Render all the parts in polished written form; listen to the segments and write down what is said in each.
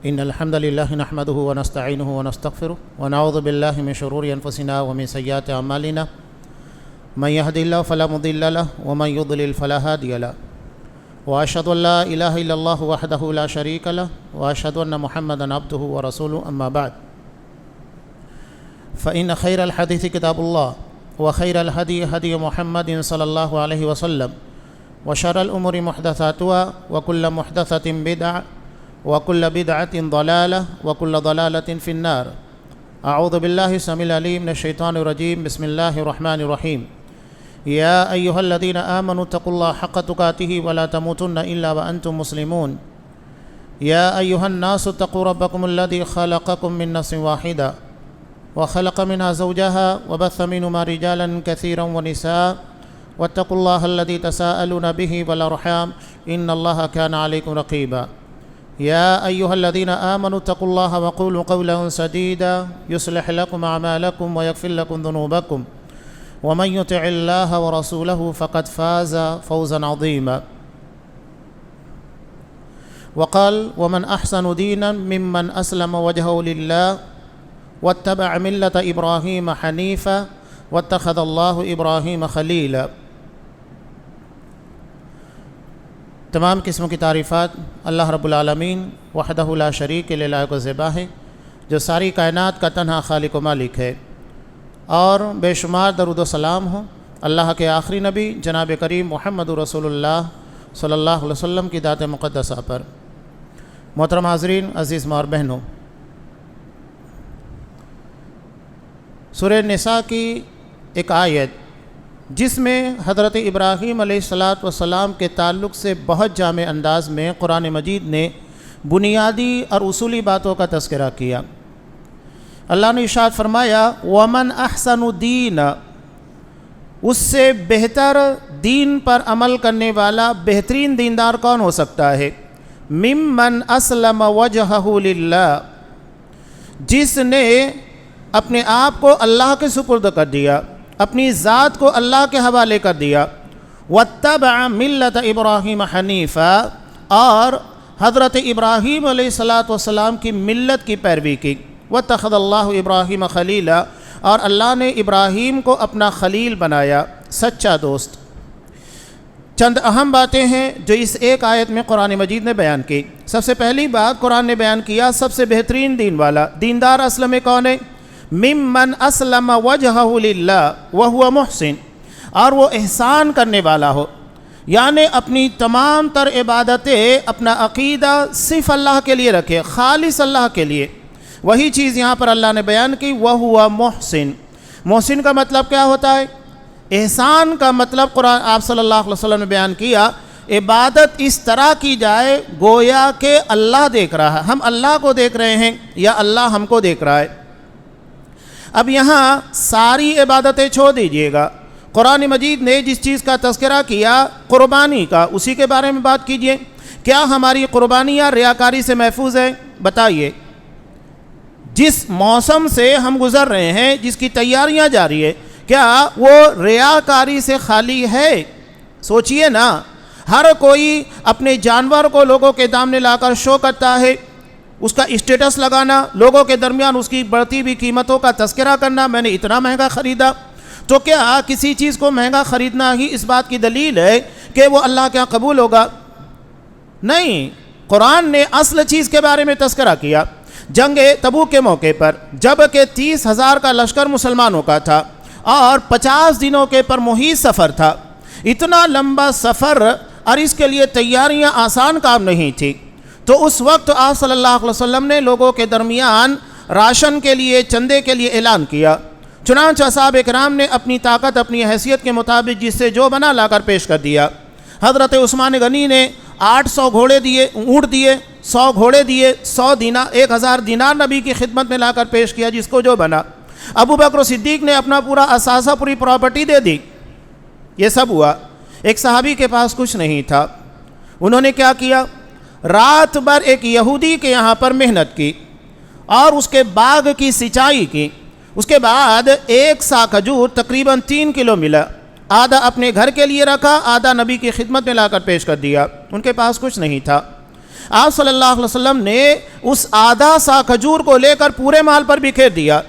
إن الحمد لله نحمده ونستعينه ونستغفره ونعوذ بالله من شرور أنفسنا ومن سيئات أعمالنا من يهد الله فلا مضل له ومن يضلل فلا هادي له وأشهد أن لا إله إلا الله وحده لا شريك له وأشهد أن محمدا عبده ورسوله أما بعد فإن خير الحديث كتاب الله وخير الهدي هدي محمد صلى الله عليه وسلم وشر الأمور محدثاتها وكل محدثة بدعة وكل بدعة ضلالة وكل ضلالة في النار. أعوذ بالله السميع العليم من الشيطان الرجيم. بسم الله الرحمن الرحيم. يا أيها الذين آمنوا اتقوا الله حق تقاته ولا تموتن إلا وأنتم مسلمون. يا أيها الناس اتقوا ربكم الذي خلقكم من نفس واحدة وخلق منها زوجها وبث منهما رجالا كثيرا ونساء واتقوا الله الذي تساءلون به والأرحام إن الله كان عليكم رقيبا. يا أيها الذين آمنوا اتقوا الله وقولوا قولا سديدا يصلح لكم أعمالكم ويغفر لكم ذنوبكم ومن يطع الله ورسوله فقد فاز فوزا عظيما. وقال ومن أحسن دينا ممن أسلم وجهه لله واتبع ملة إبراهيم حنيفا واتخذ الله إبراهيم خليلا. تمام قسم کی تعریفات اللہ رب العالمین وحدہ لا شریک کے لائق و زیبا ہے، جو ساری کائنات کا تنہا خالق و مالک ہے، اور بے شمار درود و سلام ہوں اللہ کے آخری نبی جناب کریم محمد رسول اللہ صلی اللہ علیہ وسلم کی ذات مقدسہ پر۔ محترم حاضرین، عزیز ماں اور بہنوں، سورہ نساء کی ایک آیت جس میں حضرت ابراہیم علیہ السلام کے تعلق سے بہت جامع انداز میں قرآن مجید نے بنیادی اور اصولی باتوں کا تذکرہ کیا۔ اللہ نے ارشاد فرمایا وَمَنْ أَحْسَنُ دِينًا، اس سے بہتر دین پر عمل کرنے والا بہترین دیندار کون ہو سکتا ہے؟ مِمَّنْ أَسْلَمَ وَجْهَهُ لِلَّهِ، جس نے اپنے آپ کو اللہ کے سپرد کر دیا، اپنی ذات کو اللہ کے حوالے کر دیا۔ وَاتَّبَعَ مِلَّةَ إِبْرَاهِيمَ حَنِيفًا، اور حضرت ابراہیم علیہ السلام کی ملت کی پیروی کی۔ وَاتَّخَذَ اللَّهُ إِبْرَاهِيمَ خَلِيلًا، اور اللہ نے ابراہیم کو اپنا خلیل بنایا، سچا دوست۔ چند اہم باتیں ہیں جو اس ایک آیت میں قرآن مجید نے بیان کی۔ سب سے پہلی بات قرآن نے بیان کیا سب سے بہترین دین والا دیندار اصل میں کون ہے؟ ممن اسلم وجہہ للہ وہو محسن، اور وہ احسان کرنے والا ہو، یعنی اپنی تمام تر عبادتیں، اپنا عقیدہ صرف اللہ کے لیے رکھے، خالص اللہ کے لیے۔ وہی چیز یہاں پر اللہ نے بیان کی، وہو محسن۔ محسن کا مطلب کیا ہوتا ہے؟ احسان کا مطلب قرآن آپ صلی اللہ علیہ وسلم نے بیان کیا، عبادت اس طرح کی جائے گویا کہ اللہ دیکھ رہا ہے، ہم اللہ کو دیکھ رہے ہیں یا اللہ ہم کو دیکھ رہا ہے۔ اب یہاں ساری عبادتیں چھوڑ دیجئے گا، قرآن مجید نے جس چیز کا تذکرہ کیا قربانی کا، اسی کے بارے میں بات کیجئے۔ کیا ہماری قربانیاں ریاکاری سے محفوظ ہیں؟ بتائیے۔ جس موسم سے ہم گزر رہے ہیں، جس کی تیاریاں جاری ہے، کیا وہ ریاکاری سے خالی ہے؟ سوچئے نا، ہر کوئی اپنے جانور کو لوگوں کے سامنے لا کر شو کرتا ہے، اس کا اسٹیٹس لگانا، لوگوں کے درمیان اس کی بڑھتی ہوئی قیمتوں کا تذکرہ کرنا، میں نے اتنا مہنگا خریدا۔ تو کیا کسی چیز کو مہنگا خریدنا ہی اس بات کی دلیل ہے کہ وہ اللہ کے ہاں قبول ہوگا؟ نہیں، قرآن نے اصل چیز کے بارے میں تذکرہ کیا۔ جنگ تبوک کے موقع پر جب کہ 30,000 کا لشکر مسلمانوں کا تھا اور 50 دنوں کے پر محیط سفر تھا، اتنا لمبا سفر اور اس کے لیے تیاریاں آسان کام نہیں تھی، تو اس وقت آپ صلی اللہ علیہ وسلم نے لوگوں کے درمیان راشن کے لیے، چندے کے لیے اعلان کیا۔ چنانچہ صحابہ کرام نے اپنی طاقت، اپنی حیثیت کے مطابق جس سے جو بنا لا کر پیش کر دیا۔ حضرت عثمان غنی نے 800 گھوڑے دیے، اونٹ دیے، 100 گھوڑے دیے، 100 دینار، 1000 دینار نبی کی خدمت میں لا کر پیش کیا، جس کو جو بنا۔ ابو بکر صدیق نے اپنا پورا اثاثہ، پوری پراپرٹی دے دی۔ یہ سب ہوا۔ ایک صحابی کے پاس کچھ نہیں تھا، انہوں نے کیا کیا؟ رات بھر ایک یہودی کے یہاں پر محنت کی اور اس کے باغ کی سینچائی کی۔ اس کے بعد 1 سا کھجور تقریباً 3 کلو ملا، آدھا اپنے گھر کے لیے رکھا، آدھا نبی کی خدمت میں لا کر پیش کر دیا۔ ان کے پاس کچھ نہیں تھا۔ آپ صلی اللہ علیہ وسلم نے اس آدھا سا کھجور کو لے کر پورے مال پر بکھیر دیا۔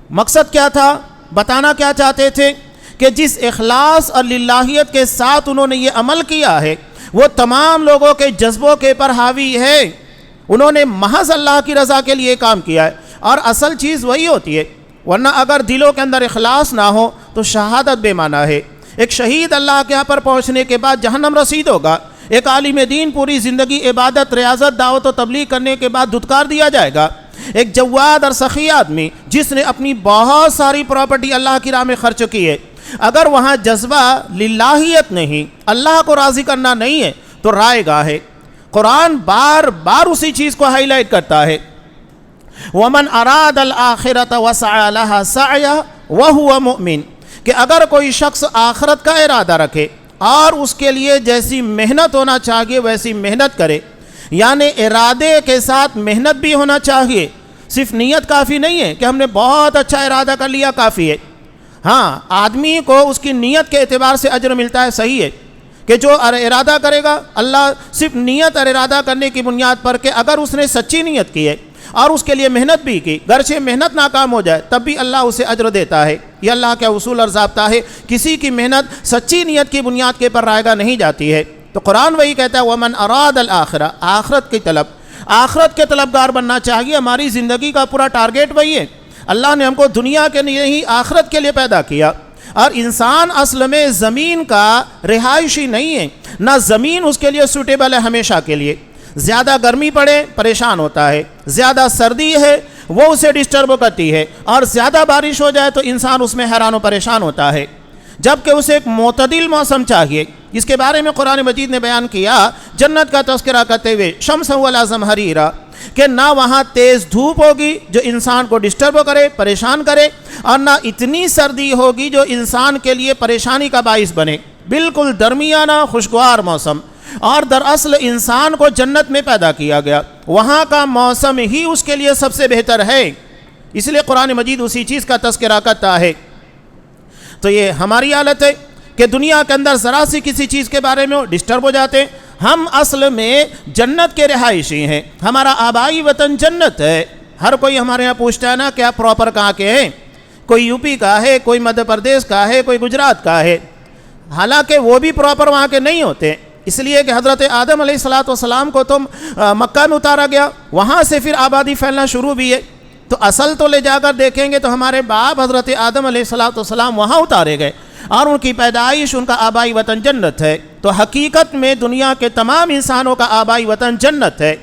مقصد کیا تھا؟ بتانا کیا چاہتے تھے کہ جس اخلاص اور للہیت کے ساتھ انہوں نے یہ عمل کیا ہے وہ تمام لوگوں کے جذبوں کے پر حاوی ہے۔ انہوں نے محض اللہ کی رضا کے لیے کام کیا ہے، اور اصل چیز وہی ہوتی ہے، ورنہ اگر دلوں کے اندر اخلاص نہ ہو تو شہادت بے معنی ہے۔ ایک شہید اللہ کے یہاں پر پہنچنے کے بعد جہنم رسید ہوگا، ایک عالم دین پوری زندگی عبادت، ریاضت، دعوت و تبلیغ کرنے کے بعد دھتکار دیا جائے گا۔ ایک جواد اور سخی آدمی جس نے اپنی بہت ساری پراپرٹی اللہ کی راہ میں خرچ کی ہے، اگر وہاں جذبہ للہیت نہیں، اللہ کو راضی کرنا نہیں ہے تو رائے گاہ ہے۔ قرآن بار بار اسی چیز کو ہائی لائٹ کرتا ہے، وَمَنْ أَرَادَ الْآخِرَةَ وَسَعَى لَهَا سَعْيَهَا وَهُوَ مُؤْمِنٌ، کہ اگر کوئی شخص آخرت کا ارادہ رکھے اور اس کے لیے جیسی محنت ہونا چاہیے ویسی محنت کرے، یعنی ارادے کے ساتھ محنت بھی ہونا چاہیے، صرف نیت کافی نہیں ہے کہ ہم نے بہت اچھا ارادہ کر لیا کافی ہے۔ ہاں، آدمی کو اس کی نیت کے اعتبار سے اجر ملتا ہے، صحیح ہے کہ جو ارادہ کرے گا اللہ صرف نیت اور ارادہ کرنے کی بنیاد پر کہ اگر اس نے سچی نیت کی ہے اور اس کے لیے محنت بھی کی، گرچہ محنت ناکام ہو جائے تب بھی اللہ اسے اجر دیتا ہے۔ یہ اللہ کا اصول اور ضابطہ ہے، کسی کی محنت سچی نیت کی بنیاد کے پر رائگاں نہیں جاتی ہے۔ تو قرآن وہی کہتا ہے وَمَنْ أَرَادَ الْآخِرَةَ، آخرت کی طلب، آخرت کے طلبگار بننا چاہیے۔ ہماری زندگی کا پورا ٹارگیٹ وہی ہے، اللہ نے ہم کو دنیا کے لیے ہی آخرت کے لیے پیدا کیا، اور انسان اصل میں زمین کا رہائشی نہیں ہے، نہ زمین اس کے لیے سوٹیبل ہے ہمیشہ کے لیے۔ زیادہ گرمی پڑے پریشان ہوتا ہے، زیادہ سردی ہے وہ اسے ڈسٹرب کرتی ہے، اور زیادہ بارش ہو جائے تو انسان اس میں حیران و پریشان ہوتا ہے، جبکہ اسے ایک معتدل موسم چاہیے، جس کے بارے میں قرآن مجید نے بیان کیا جنت کا تذکرہ کرتے ہوئے، شمس ولا زمہریرا، کہ نہ وہاں تیز دھوپ ہوگی جو انسان کو ڈسٹرب کرے، پریشان کرے، اور نہ اتنی سردی ہوگی جو انسان کے لیے پریشانی کا باعث بنے، بالکل درمیانہ خوشگوار موسم۔ اور دراصل انسان کو جنت میں پیدا کیا گیا، وہاں کا موسم ہی اس کے لیے سب سے بہتر ہے، اس لیے قرآن مجید اسی چیز کا تذکرہ کرتا ہے۔ تو یہ ہماری حالت ہے کہ دنیا کے اندر ذرا سی کسی چیز کے بارے میں ڈسٹرب ہو جاتے ہیں۔ ہم اصل میں جنت کے رہائشی ہیں، ہمارا آبائی وطن جنت ہے۔ ہر کوئی ہمارے یہاں پوچھتا ہے نا کہ آپ پراپر کہاں کے ہیں، کوئی یو پی کا ہے، کوئی مدھیہ پردیش کا ہے، کوئی گجرات کا ہے، حالانکہ وہ بھی پراپر وہاں کے نہیں ہوتے، اس لیے کہ حضرت آدم علیہ السلام کو تو مکہ میں اتارا گیا، وہاں سے پھر آبادی پھیلنا شروع بھی ہے۔ تو اصل تو لے جا کر دیکھیں گے تو ہمارے باپ حضرت آدم علیہ السلام وہاں اتارے گئے، اور ان کی پیدائش، ان کا آبائی وطن جنت ہے۔ تو حقیقت میں دنیا کے تمام انسانوں کا آبائی وطن جنت ہے۔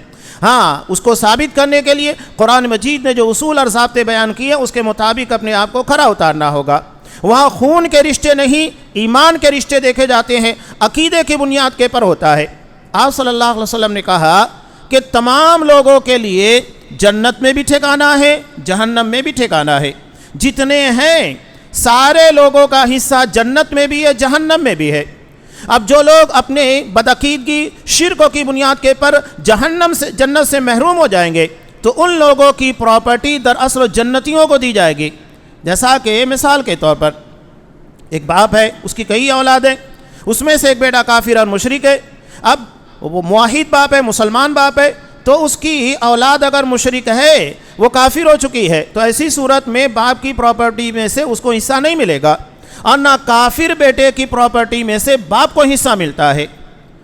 ہاں، اس کو ثابت کرنے کے لیے قرآن مجید نے جو اصول اور ضابطے بیان کیے اس کے مطابق اپنے آپ کو کھرا اتارنا ہوگا۔ وہاں خون کے رشتے نہیں، ایمان کے رشتے دیکھے جاتے ہیں، عقیدے کی بنیاد کے پر ہوتا ہے۔ آپ صلی اللہ علیہ وسلم نے کہا کہ تمام لوگوں کے لیے جنت میں بھی ٹھکانہ ہے، جہنم میں بھی ٹھکانہ ہے، جتنے ہیں سارے لوگوں کا حصہ جنت میں بھی ہے، جہنم میں بھی ہے۔ اب جو لوگ اپنے بدعقیدگی، شرکوں کی بنیاد کے پر جنت سے محروم ہو جائیں گے تو ان لوگوں کی پراپرٹی دراصل جنتیوں کو دی جائے گی۔ جیسا کہ مثال کے طور پر ایک باپ ہے، اس کی کئی اولاد ہیں، اس میں سے ایک بیٹا کافر اور مشرک ہے۔ اب وہ موحد باپ ہے، مسلمان باپ ہے، تو اس کی اولاد اگر مشرک ہے، وہ کافر ہو چکی ہے، تو ایسی صورت میں باپ کی پراپرٹی میں سے اس کو حصہ نہیں ملے گا، اور نہ کافر بیٹے کی پراپرٹی میں سے باپ کو حصہ ملتا ہے۔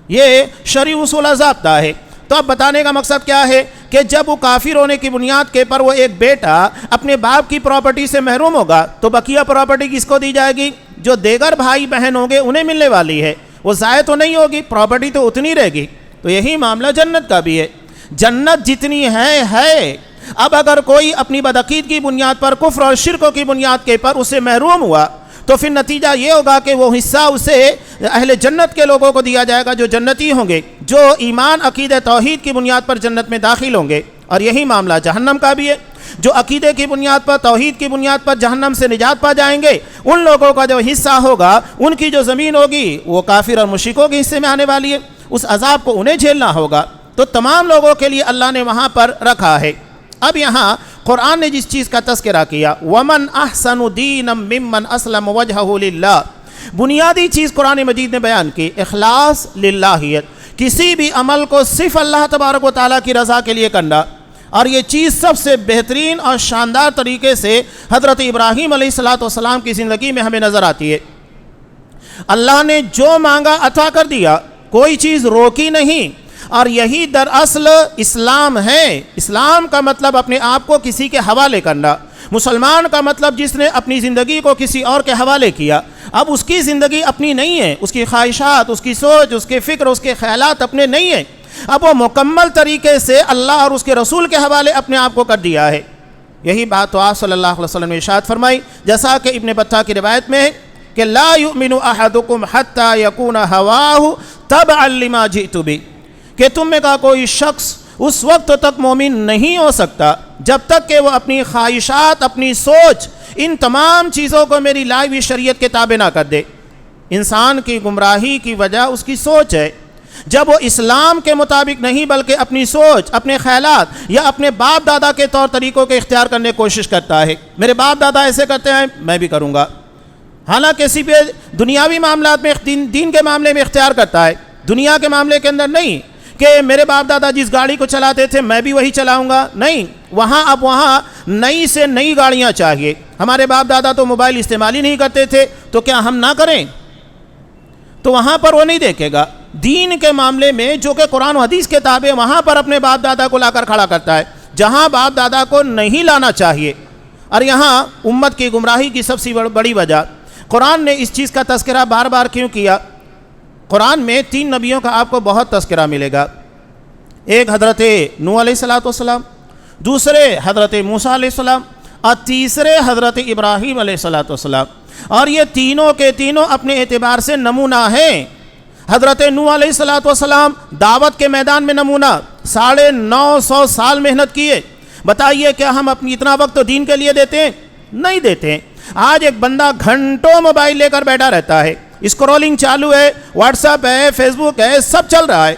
یہ شرعی اصول ضابطہ ہے۔ تو اب بتانے کا مقصد کیا ہے کہ جب وہ کافر ہونے کی بنیاد کے پر وہ ایک بیٹا اپنے باپ کی پراپرٹی سے محروم ہوگا تو بقیہ پراپرٹی کس کو دی جائے گی؟ جو دیگر بھائی بہن ہوں گے انہیں ملنے والی ہے، وہ ضائع تو نہیں ہوگی، پراپرٹی تو اتنی رہے گی۔ تو یہی معاملہ جنت کا بھی ہے، جنت جتنی ہے۔ اب اگر کوئی اپنی بدعقیدگی کی بنیاد پر، کفر اور شرکوں کی بنیاد کے پر اسے محروم ہوا تو پھر نتیجہ یہ ہوگا کہ وہ حصہ اسے اہل جنت کے لوگوں کو دیا جائے گا جو جنتی ہوں گے، جو ایمان عقیدہ توحید کی بنیاد پر جنت میں داخل ہوں گے۔ اور یہی معاملہ جہنم کا بھی ہے، جو عقیدے کی بنیاد پر، توحید کی بنیاد پر جہنم سے نجات پا جائیں گے، ان لوگوں کا جو حصہ ہوگا، ان کی جو زمین ہوگی وہ کافر اور مشرکوں کے حصے میں آنے والی ہے، اس عذاب کو انہیں جھیلنا ہوگا۔ تو تمام لوگوں کے لیے اللہ نے وہاں پر رکھا ہے۔ اب یہاں قرآن نے جس چیز کا تذکرہ کیا، وَمَنْ أَحْسَنُ دِينًا مِّمَّنْ أَسْلَمَ وَجْهَهُ لِلَّهِ، بنیادی چیز قرآن مجید نے بیان کی، اخلاص، للہیت، کسی بھی عمل کو صرف اللہ تبارک و تعالیٰ کی رضا کے لیے کرنا، اور یہ چیز سب سے بہترین اور شاندار طریقے سے حضرت ابراہیم علیہ السلام کی زندگی میں ہمیں نظر آتی ہے۔ اللہ نے جو مانگا عطا کر دیا، کوئی چیز روکی نہیں، اور یہی دراصل اسلام ہے۔ اسلام کا مطلب اپنے آپ کو کسی کے حوالے کرنا، مسلمان کا مطلب جس نے اپنی زندگی کو کسی اور کے حوالے کیا، اب اس کی زندگی اپنی نہیں ہے، اس کی خواہشات، اس کی سوچ، اس کے فکر، اس کے خیالات اپنے نہیں ہیں، اب وہ مکمل طریقے سے اللہ اور اس کے رسول کے حوالے اپنے آپ کو کر دیا ہے۔ یہی بات تو آپ صلی اللہ علیہ وسلم نے ارشاد فرمائی، جیسا کہ ابن بطہ کی روایت میں ہے کہ لا یؤمن احدکم حتی یکون ہواہ تبعا لما جئت بہ، کہ تم میں کا کوئی شخص اس وقت تک مومن نہیں ہو سکتا جب تک کہ وہ اپنی خواہشات، اپنی سوچ، ان تمام چیزوں کو میری لائی ہوئی شریعت کے تابع نہ کر دے۔ انسان کی گمراہی کی وجہ اس کی سوچ ہے۔ جب وہ اسلام کے مطابق نہیں بلکہ اپنی سوچ، اپنے خیالات یا اپنے باپ دادا کے طور طریقوں کو اختیار کرنے کی کوشش کرتا ہے، میرے باپ دادا ایسے کرتے ہیں میں بھی کروں گا، حالانکہ کسی پہ دنیاوی معاملات میں دین کے معاملے میں اختیار کرتا ہے، دنیا کے معاملے کے اندر نہیں کہ میرے باپ دادا جس گاڑی کو چلاتے تھے میں بھی وہی چلاؤں گا، نہیں، اب وہاں نئی سے نئی گاڑیاں چاہیے۔ ہمارے باپ دادا تو موبائل استعمال ہی نہیں کرتے تھے، تو کیا ہم نہ کریں؟ تو وہاں پر وہ نہیں دیکھے گا۔ دین کے معاملے میں جو کہ قرآن و حدیث کے تابع، وہاں پر اپنے باپ دادا کو لا کر کھڑا کرتا ہے جہاں باپ دادا کو نہیں لانا چاہیے۔ اور یہاں امت کی گمراہی کی سب سے بڑی وجہ، قرآن نے اس چیز کا تذکرہ بار بار کیوں کیا؟ قرآن میں 3 نبیوں کا آپ کو بہت تذکرہ ملے گا، ایک حضرت نوح علیہ السلام، دوسرے حضرت موسیٰ علیہ السلام، اور تیسرے حضرت ابراہیم علیہ السلام، اور یہ تینوں کے تینوں اپنے اعتبار سے نمونہ ہیں۔ حضرت نوح علیہ السلام دعوت کے میدان میں نمونہ، 950 سال محنت کیے۔ بتائیے کیا ہم اپنی اتنا وقت تو دین کے لیے دیتے ہیں؟ نہیں دیتے ہیں۔ آج ایک بندہ گھنٹوں موبائل لے کر بیٹھا رہتا ہے، اسکرولنگ چالو ہے، واٹس ایپ ہے، فیس بک ہے، سب چل رہا ہے،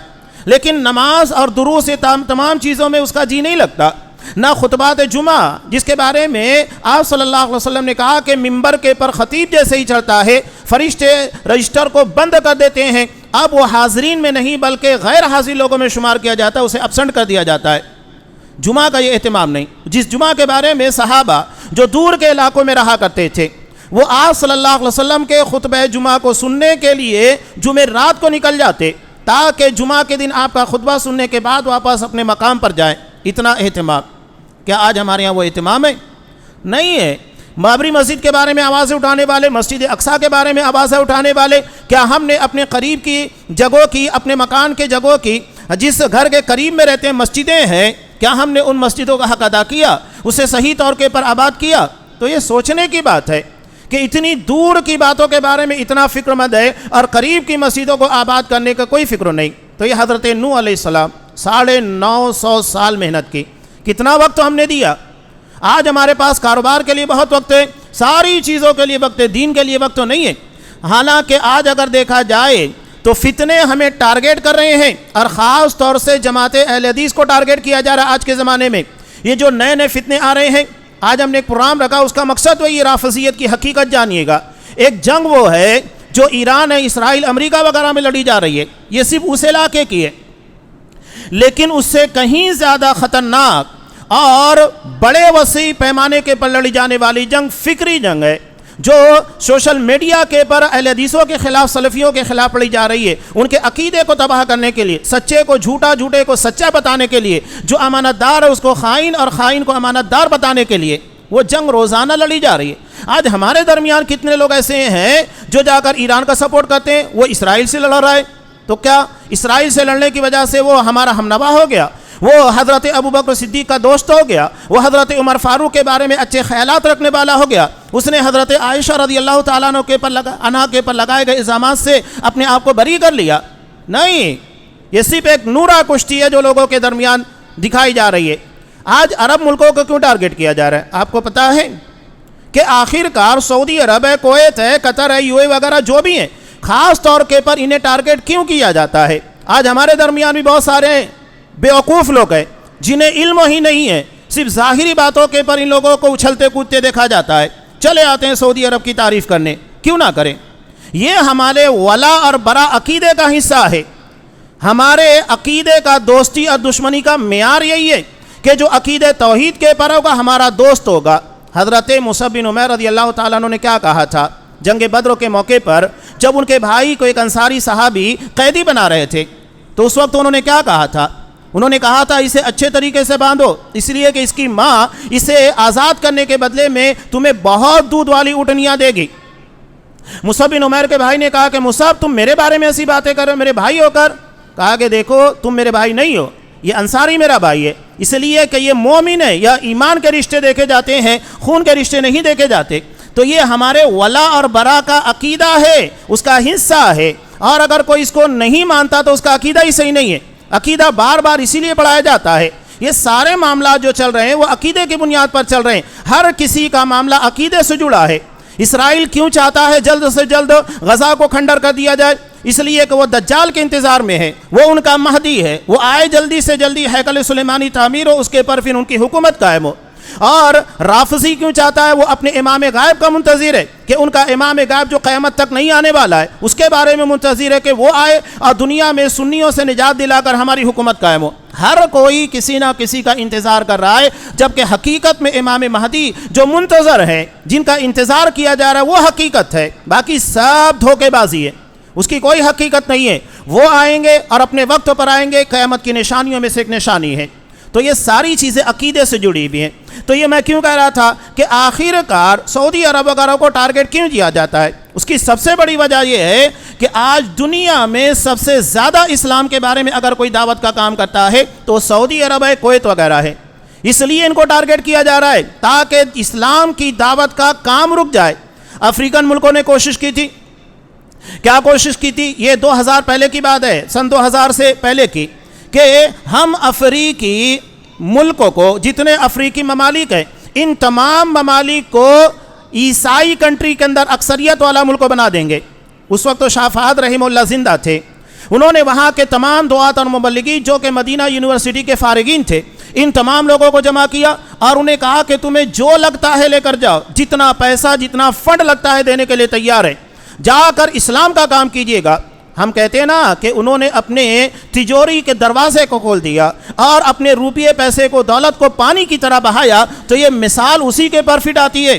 لیکن نماز اور دروس تمام چیزوں میں اس کا جی نہیں لگتا۔ نہ خطبات جمعہ، جس کے بارے میں آپ صلی اللہ علیہ وسلم نے کہا کہ ممبر کے پر خطیب جیسے ہی چڑھتا ہے فرشتے رجسٹر کو بند کر دیتے ہیں، اب وہ حاضرین میں نہیں بلکہ غیر حاضر لوگوں میں شمار کیا جاتا ہے، اسے ابسنٹ کر دیا جاتا ہے۔ جمعہ کا یہ اہتمام نہیں، جس جمعہ کے بارے میں صحابہ جو دور کے علاقوں میں رہا کرتے تھے وہ آپ صلی اللہ علیہ وسلم کے خطبہ جمعہ کو سننے کے لیے جمعرات کو نکل جاتے تاکہ جمعہ کے دن آپ کا خطبہ سننے کے بعد واپس اپنے مقام پر جائیں۔ اتنا اہتمام، کیا آج ہمارے یہاں وہ اہتمام ہے؟ نہیں ہے۔ بابری مسجد کے بارے میں آوازیں اٹھانے والے، مسجد اقصیٰ کے بارے میں آوازیں اٹھانے والے، کیا ہم نے اپنے قریب کی جگہوں کی، اپنے مکان کے جگہوں کی، جس گھر کے قریب میں رہتے ہیں مسجدیں ہیں، کیا ہم نے ان مسجدوں کا حق ادا کیا، اسے صحیح طور کے پر آباد کیا؟ تو یہ سوچنے کی بات ہے کہ اتنی دور کی باتوں کے بارے میں اتنا فکر مند ہے اور قریب کی مسجدوں کو آباد کرنے کا کوئی فکر نہیں۔ تو یہ حضرت نوح علیہ السلام 950 سال محنت کی، کتنا وقت ہم نے دیا؟ آج ہمارے پاس کاروبار کے لیے بہت وقت ہے، ساری چیزوں کے لیے وقت ہے، دین کے لیے وقت تو نہیں ہے۔ حالانکہ آج اگر دیکھا جائے تو فتنے ہمیں ٹارگیٹ کر رہے ہیں، اور خاص طور سے جماعت اہل حدیث کو ٹارگیٹ کیا جا رہا ہے۔ آج کے زمانے میں یہ جو نئے نئے فتنے آ رہے ہیں، آج ہم نے ایک پروگرام رکھا، اس کا مقصد وہی رافضیت کی حقیقت جانیے گا۔ ایک جنگ وہ ہے جو ایران ہے، اسرائیل، امریکہ وغیرہ میں لڑی جا رہی ہے، یہ صرف اس علاقے کی ہے، لیکن اس سے کہیں زیادہ خطرناک اور بڑے وسیع پیمانے کے پر لڑی جانے والی جنگ فکری جنگ ہے، جو سوشل میڈیا کے پر اہل حدیثوں کے خلاف، سلفیوں کے خلاف لڑی جا رہی ہے، ان کے عقیدے کو تباہ کرنے کے لیے، سچے کو جھوٹا، جھوٹے کو سچا بتانے کے لیے، جو امانت دار ہے اس کو خائن اور خائن کو امانت دار بتانے کے لیے وہ جنگ روزانہ لڑی جا رہی ہے۔ آج ہمارے درمیان کتنے لوگ ایسے ہیں جو جا کر ایران کا سپورٹ کرتے ہیں، وہ اسرائیل سے لڑ رہا ہے، تو کیا اسرائیل سے لڑنے کی وجہ سے وہ ہمارا ہمنوا ہو گیا؟ وہ حضرت ابوبکر صدیق کا دوست ہو گیا، وہ حضرت عمر فاروق کے بارے میں اچھے خیالات رکھنے والا ہو گیا، اس نے حضرت عائشہ رضی اللہ تعالیٰ عنہ کے پر لگائے گئے الزامات سے اپنے آپ کو بری کر لیا؟ نہیں، یہ صرف ایک نورا کشتی ہے جو لوگوں کے درمیان دکھائی جا رہی ہے۔ آج عرب ملکوں کو کیوں ٹارگٹ کیا جا رہا ہے؟ آپ کو پتہ ہے کہ آخر کار سعودی عرب ہے، کویت ہے، قطر ہے، یو اے وغیرہ جو بھی ہیں، خاص طور کے پر انہیں ٹارگٹ کیوں کیا جاتا ہے؟ آج ہمارے درمیان بھی بہت سارے بیوقوف لوگ ہیں جنہیں علم ہی نہیں ہے، صرف ظاہری باتوں کے پر ان لوگوں کو اچھلتے کودتے دیکھا جاتا ہے، چلے آتے ہیں سعودی عرب کی تعریف کرنے، کیوں نہ کریں؟ یہ ہمارے ولا اور برا عقیدے کا حصہ ہے۔ ہمارے عقیدے کا دوستی اور دشمنی کا معیار یہی ہے کہ جو عقیدہ توحید کے پر ہوگا ہمارا دوست ہوگا۔ حضرت مصعب بن عمیر رضی اللہ تعالیٰ عنہ نے کیا کہا تھا جنگ بدر کے موقع پر، جب ان کے بھائی کو ایک انصاری صحابی قیدی بنا رہے تھے تو اس وقت انہوں نے کیا کہا تھا؟ انہوں نے کہا تھا اسے اچھے طریقے سے باندھو، اس لیے کہ اس کی ماں اسے آزاد کرنے کے بدلے میں تمہیں بہت دودھ والی اونٹنیاں دے گی۔ مصعب بن عمیر کے بھائی نے کہا کہ مصعب تم میرے بارے میں ایسی باتیں کر رہے ہو میرے بھائی ہو کر؟ کہا کہ دیکھو تم میرے بھائی نہیں ہو، یہ انصاری میرا بھائی ہے، اس لیے کہ یہ مومن ہے، یا ایمان کے رشتے دیکھے جاتے ہیں، خون کے رشتے نہیں دیکھے جاتے، تو یہ ہمارے ولا اور برا کا عقیدہ ہے، اس کا حصہ ہے، اور اگر کوئی اس کو نہیں مانتا تو اس کا عقیدہ ہی صحیح نہیں ہے۔ عقیدہ بار بار اسی لیے پڑھایا جاتا ہے، یہ سارے معاملات جو چل رہے ہیں وہ عقیدے کی بنیاد پر چل رہے ہیں، ہر کسی کا معاملہ عقیدے سے جڑا ہے۔ اسرائیل کیوں چاہتا ہے جلد سے جلد غزہ کو کھنڈر کر دیا جائے؟ اس لیے کہ وہ دجال کے انتظار میں ہے، وہ ان کا مہدی ہے، وہ آئے جلدی سے جلدی ہیکل سلیمانی تعمیر ہو، اس کے پر پھر ان کی حکومت قائم ہو۔ اور رافضی کیوں چاہتا ہے؟ وہ اپنے امام غائب کا منتظر ہے کہ ان کا امام غائب جو قیامت تک نہیں آنے والا ہے اس کے بارے میں منتظر ہے کہ وہ آئے اور دنیا میں سنیوں سے نجات دلا کر ہماری حکومت قائم ہو۔ ہر کوئی کسی نہ کسی کا انتظار کر رہا ہے، جبکہ حقیقت میں امام مہدی جو منتظر ہے، جن کا انتظار کیا جا رہا ہے، وہ حقیقت ہے، باقی سب دھوکے بازی ہے، اس کی کوئی حقیقت نہیں ہے۔ وہ آئیں گے اور اپنے وقت پر آئیں گے، قیامت کی نشانیوں میں سے ایک نشانی ہے۔ تو یہ ساری چیزیں عقیدے سے جڑی ہوئی ہیں۔ تو یہ میں کیوں کہہ رہا تھا کہ آخر کار سعودی عرب وغیرہ کو ٹارگٹ کیوں کیا جاتا ہے؟ اس کی سب سے بڑی وجہ یہ ہے کہ آج دنیا میں سب سے زیادہ اسلام کے بارے میں اگر کوئی دعوت کا کام کرتا ہے تو سعودی عرب ہے، کویت وغیرہ ہے، اس لیے ان کو ٹارگٹ کیا جا رہا ہے تاکہ اسلام کی دعوت کا کام رک جائے۔ افریقن ملکوں نے کوشش کی تھی، کیا کوشش کی تھی؟ یہ 2000 پہلے کی بات ہے، سن 2000 سے پہلے کی، کہ ہم افریقی ملکوں کو، جتنے افریقی ممالک ہیں، ان تمام ممالک کو عیسائی کنٹری کے اندر اکثریت والا ملک بنا دیں گے۔ اس وقت تو شاہ فہد رحمہ اللہ زندہ تھے، انہوں نے وہاں کے تمام دعات اور مبلغین جو کہ مدینہ یونیورسٹی کے فارغین تھے، ان تمام لوگوں کو جمع کیا اور انہیں کہا کہ تمہیں جو لگتا ہے لے کر جاؤ، جتنا پیسہ جتنا فنڈ لگتا ہے دینے کے لیے تیار ہے، جا کر اسلام کا کام کیجئے گا۔ ہم کہتے ہیں نا کہ انہوں نے اپنے تجوری کے دروازے کو کھول دیا اور اپنے روپیے پیسے کو، دولت کو پانی کی طرح بہایا، تو یہ مثال اسی کے پر فٹ آتی ہے۔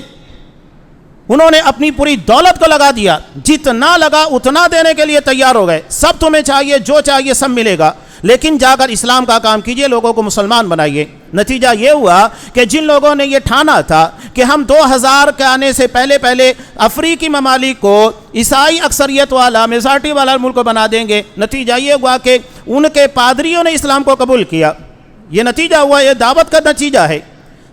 انہوں نے اپنی پوری دولت کو لگا دیا، جتنا لگا اتنا دینے کے لیے تیار ہو گئے، سب تمہیں چاہیے، جو چاہیے سب ملے گا، لیکن جا کر اسلام کا کام کیجئے، لوگوں کو مسلمان بنائیے۔ نتیجہ یہ ہوا کہ جن لوگوں نے یہ ٹھانا تھا کہ ہم 2000 کے آنے سے پہلے افریقی ممالک کو عیسائی اکثریت والا، میجارٹی والا ملک بنا دیں گے، نتیجہ یہ ہوا کہ ان کے پادریوں نے اسلام کو قبول کیا۔ یہ نتیجہ ہوا، یہ دعوت کا نتیجہ ہے۔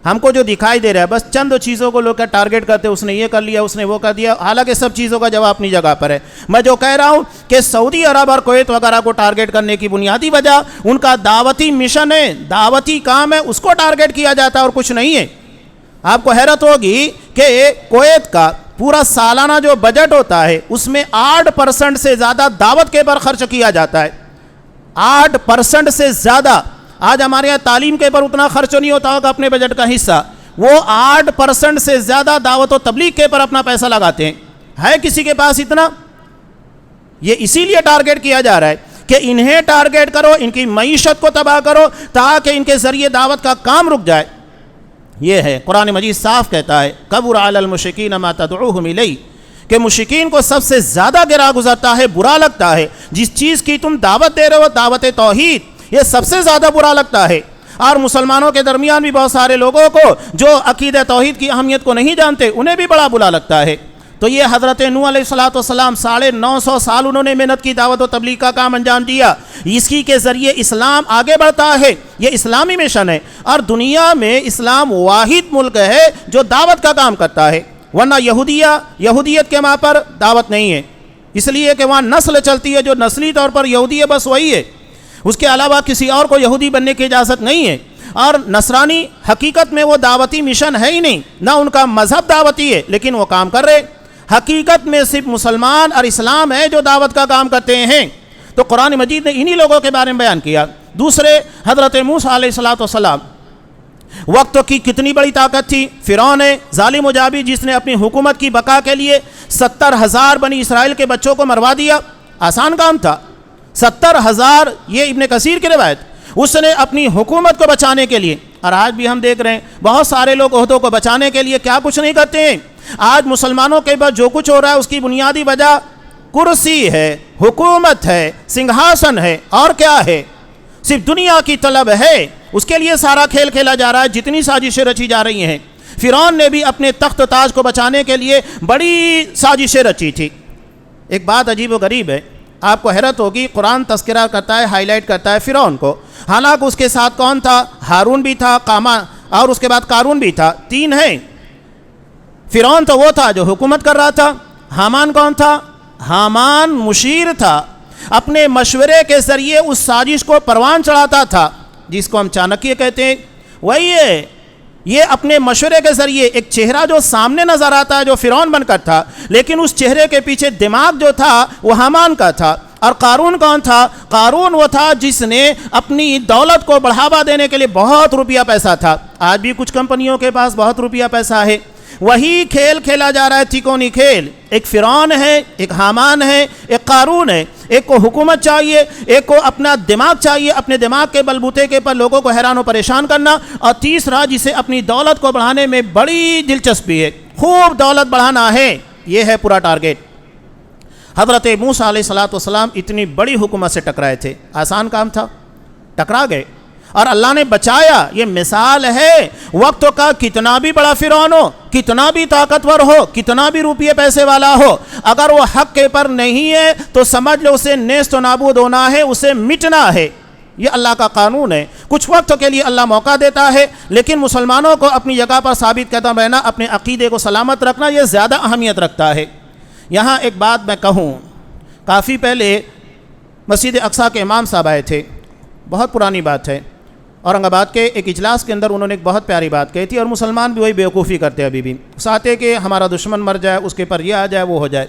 ہم کو جو دکھائی دے رہا ہے بس چند چیزوں کو لوگ کا ٹارگٹ کرتے، اس نے یہ کر لیا، اس نے وہ کر دیا، حالانکہ سب چیزوں کا جواب اپنی جگہ پر ہے۔ میں جو کہہ رہا ہوں کہ سعودی عرب اور کویت وغیرہ کو ٹارگٹ کرنے کی بنیادی وجہ ان کا دعوتی مشن ہے، دعوتی کام ہے، اس کو ٹارگٹ کیا جاتا ہے اور کچھ نہیں ہے۔ آپ کو حیرت ہوگی کہ کویت کا پورا سالانہ جو بجٹ ہوتا ہے اس میں 8% سے زیادہ دعوت کے پر خرچ کیا جاتا ہے، 8% سے زیادہ۔ آج ہمارے یہاں تعلیم کے پر اتنا خرچ نہیں ہوتا ہوگا اپنے بجٹ کا حصہ، وہ 8% سے زیادہ دعوت و تبلیغ کے پر اپنا پیسہ لگاتے ہیں۔ ہے کسی کے پاس اتنا؟ یہ اسی لیے ٹارگٹ کیا جا رہا ہے کہ انہیں ٹارگٹ کرو، ان کی معیشت کو تباہ کرو تاکہ ان کے ذریعے دعوت کا کام رک جائے۔ یہ ہے قرآن مجید صاف کہتا ہے کبر علی المشرکین ما تدعوہم الیہ، کہ مشرکین کو سب سے زیادہ گرا گزرتا ہے، برا لگتا ہے جس چیز کی تم دعوت دے رہے ہو، دعوت توحید، یہ سب سے زیادہ برا لگتا ہے۔ اور مسلمانوں کے درمیان بھی بہت سارے لوگوں کو جو عقیدہ توحید کی اہمیت کو نہیں جانتے، انہیں بھی بڑا برا لگتا ہے۔ تو یہ حضرت نوح علیہ السلام 950 سال انہوں نے محنت کی، دعوت و تبلیغ کا کام انجام دیا، اسی کے ذریعے اسلام آگے بڑھتا ہے، یہ اسلامی مشن ہے۔ اور دنیا میں اسلام واحد ملک ہے جو دعوت کا کام کرتا ہے، ورنہ یہودیت کے ماں پر دعوت نہیں ہے، اس لیے کہ وہاں نسل چلتی ہے، جو نسلی طور پر یہودی ہے بس وہی ہے، اس کے علاوہ کسی اور کو یہودی بننے کی اجازت نہیں ہے۔ اور نصرانی حقیقت میں وہ دعوتی مشن ہے ہی نہیں، نہ ان کا مذہب دعوتی ہے، لیکن وہ کام کر رہے۔ حقیقت میں صرف مسلمان اور اسلام ہے جو دعوت کا کام کرتے ہیں۔ تو قرآن مجید نے انہی لوگوں کے بارے میں بیان کیا۔ دوسرے حضرت موسیٰ علیہ السلام، وقت کی کتنی بڑی طاقت تھی، فرعون ظالم و جابر جس نے اپنی حکومت کی بقا کے لیے 70,000 بنی اسرائیل کے بچوں کو مروا دیا، آسان کام تھا۔ 70,000 یہ ابن کثیر کی روایت، اس نے اپنی حکومت کو بچانے کے لیے، اور آج بھی ہم دیکھ رہے ہیں بہت سارے لوگ عہدوں کو بچانے کے لیے کیا کچھ نہیں کرتے ہیں۔ آج مسلمانوں کے بعد جو کچھ ہو رہا ہے اس کی بنیادی وجہ کرسی ہے، حکومت ہے، سنگھاسن ہے، اور کیا ہے؟ صرف دنیا کی طلب ہے، اس کے لیے سارا کھیل کھیلا جا رہا ہے، جتنی سازشیں رچی جا رہی ہیں۔ فرعون نے بھی اپنے تخت تاج کو بچانے کے لیے بڑی سازشیں رچی تھی۔ ایک بات عجیب و غریب ہے، آپ کو حیرت ہوگی، قرآن تذکرہ کرتا ہے، ہائی لائٹ کرتا ہے فرعون کو، حالانکہ اس کے ساتھ کون تھا؟ ہارون بھی تھا، اور اس کے بعد قارون بھی تھا، 3 ہیں۔ فرعون تو وہ تھا جو حکومت کر رہا تھا۔ حامان کون تھا؟ حامان مشیر تھا، اپنے مشورے کے ذریعے اس سازش کو پروان چڑھاتا تھا، جس کو ہم چانکیہ کہتے ہیں۔ وہی ہے، یہ اپنے مشورے کے ذریعے ایک چہرہ جو سامنے نظر آتا ہے جو فرعون بن کر تھا، لیکن اس چہرے کے پیچھے دماغ جو تھا وہ حامان کا تھا۔ اور قارون کون تھا؟ قارون وہ تھا جس نے اپنی دولت کو بڑھاوا دینے کے لیے بہت روپیہ پیسہ تھا۔ آج بھی کچھ کمپنیوں کے پاس بہت روپیہ پیسہ ہے، وہی کھیل کھیلا جا رہا ہے، تکونی کھیل۔ ایک فرعون ہے، ایک حامان ہے، ایک قارون ہے۔ ایک کو حکومت چاہیے، ایک کو اپنا دماغ چاہیے، اپنے دماغ کے بلبوتے کے پر لوگوں کو حیران و پریشان کرنا، اور تیسرا جسے اپنی دولت کو بڑھانے میں بڑی دلچسپی ہے، خوب دولت بڑھانا ہے، یہ ہے پورا ٹارگیٹ۔ حضرت موسیٰ علیہ السلام اتنی بڑی حکومت سے ٹکرائے تھے، آسان کام تھا، ٹکرا گئے اور اللہ نے بچایا۔ یہ مثال ہے وقت کا، کتنا بھی بڑا فرعون ہو، کتنا بھی طاقتور ہو، کتنا بھی روپیے پیسے والا ہو، اگر وہ حق کے پر نہیں ہے تو سمجھ لو اسے نیست و نابود ہونا ہے، اسے مٹنا ہے۔ یہ اللہ کا قانون ہے۔ کچھ وقت کے لیے اللہ موقع دیتا ہے، لیکن مسلمانوں کو اپنی جگہ پر ثابت قدم رہنا، اپنے عقیدے کو سلامت رکھنا، یہ زیادہ اہمیت رکھتا ہے۔ یہاں ایک بات میں کہوں، کافی پہلے مسجد اقصیٰ کے امام صاحب آئے تھے، بہت پرانی بات ہے، اورنگ آباد کے ایک اجلاس کے اندر انہوں نے ایک بہت پیاری بات کہی تھی، اور مسلمان بھی وہی بیوقوفی کرتے ابھی بھی، چاہتے کہ ہمارا دشمن مر جائے، اس کے پر یہ آ جائے، وہ ہو جائے۔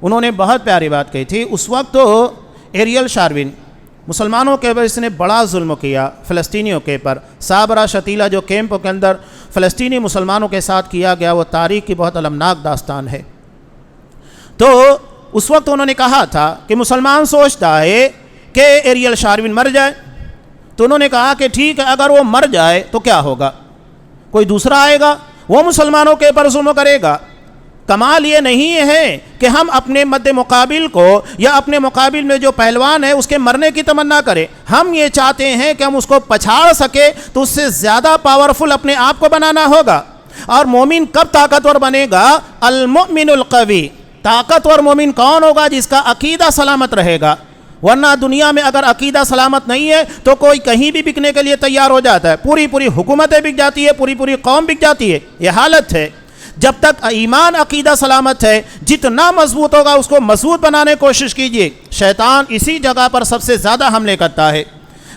انہوں نے بہت پیاری بات کہی تھی۔ اس وقت تو ایریل شارون مسلمانوں کے اوپر اس نے بڑا ظلم کیا، فلسطینیوں کے پر۔ صابرہ شتیلہ جو کیمپ کے اندر فلسطینی مسلمانوں کے ساتھ کیا گیا، وہ تاریخ کی بہت المناک داستان ہے۔ تو اس وقت انہوں نے کہا تھا کہ مسلمان سوچتا ہے کہ ایریل شارون مر جائے، تو انہوں نے کہا کہ ٹھیک ہے، اگر وہ مر جائے تو کیا ہوگا؟ کوئی دوسرا آئے گا، وہ مسلمانوں کے اوپر ظلم کرے گا۔ کمال یہ نہیں ہے کہ ہم اپنے مد مقابل کو یا اپنے مقابل میں جو پہلوان ہے اس کے مرنے کی تمنا کریں، ہم یہ چاہتے ہیں کہ ہم اس کو پچھاڑ سکے، تو اس سے زیادہ پاورفل اپنے آپ کو بنانا ہوگا۔ اور مومن کب طاقتور بنے گا؟ المؤمن القوی۔ طاقتور مومن کون ہوگا؟ جس کا عقیدہ سلامت رہے گا، ورنہ دنیا میں اگر عقیدہ سلامت نہیں ہے تو کوئی کہیں بھی بکنے کے لیے تیار ہو جاتا ہے، پوری حکومتیں بک جاتی ہے، پوری قوم بک جاتی ہے۔ یہ حالت ہے۔ جب تک ایمان عقیدہ سلامت ہے، جتنا مضبوط ہوگا اس کو مضبوط بنانے کی کوشش کیجیے۔ شیطان اسی جگہ پر سب سے زیادہ حملے کرتا ہے۔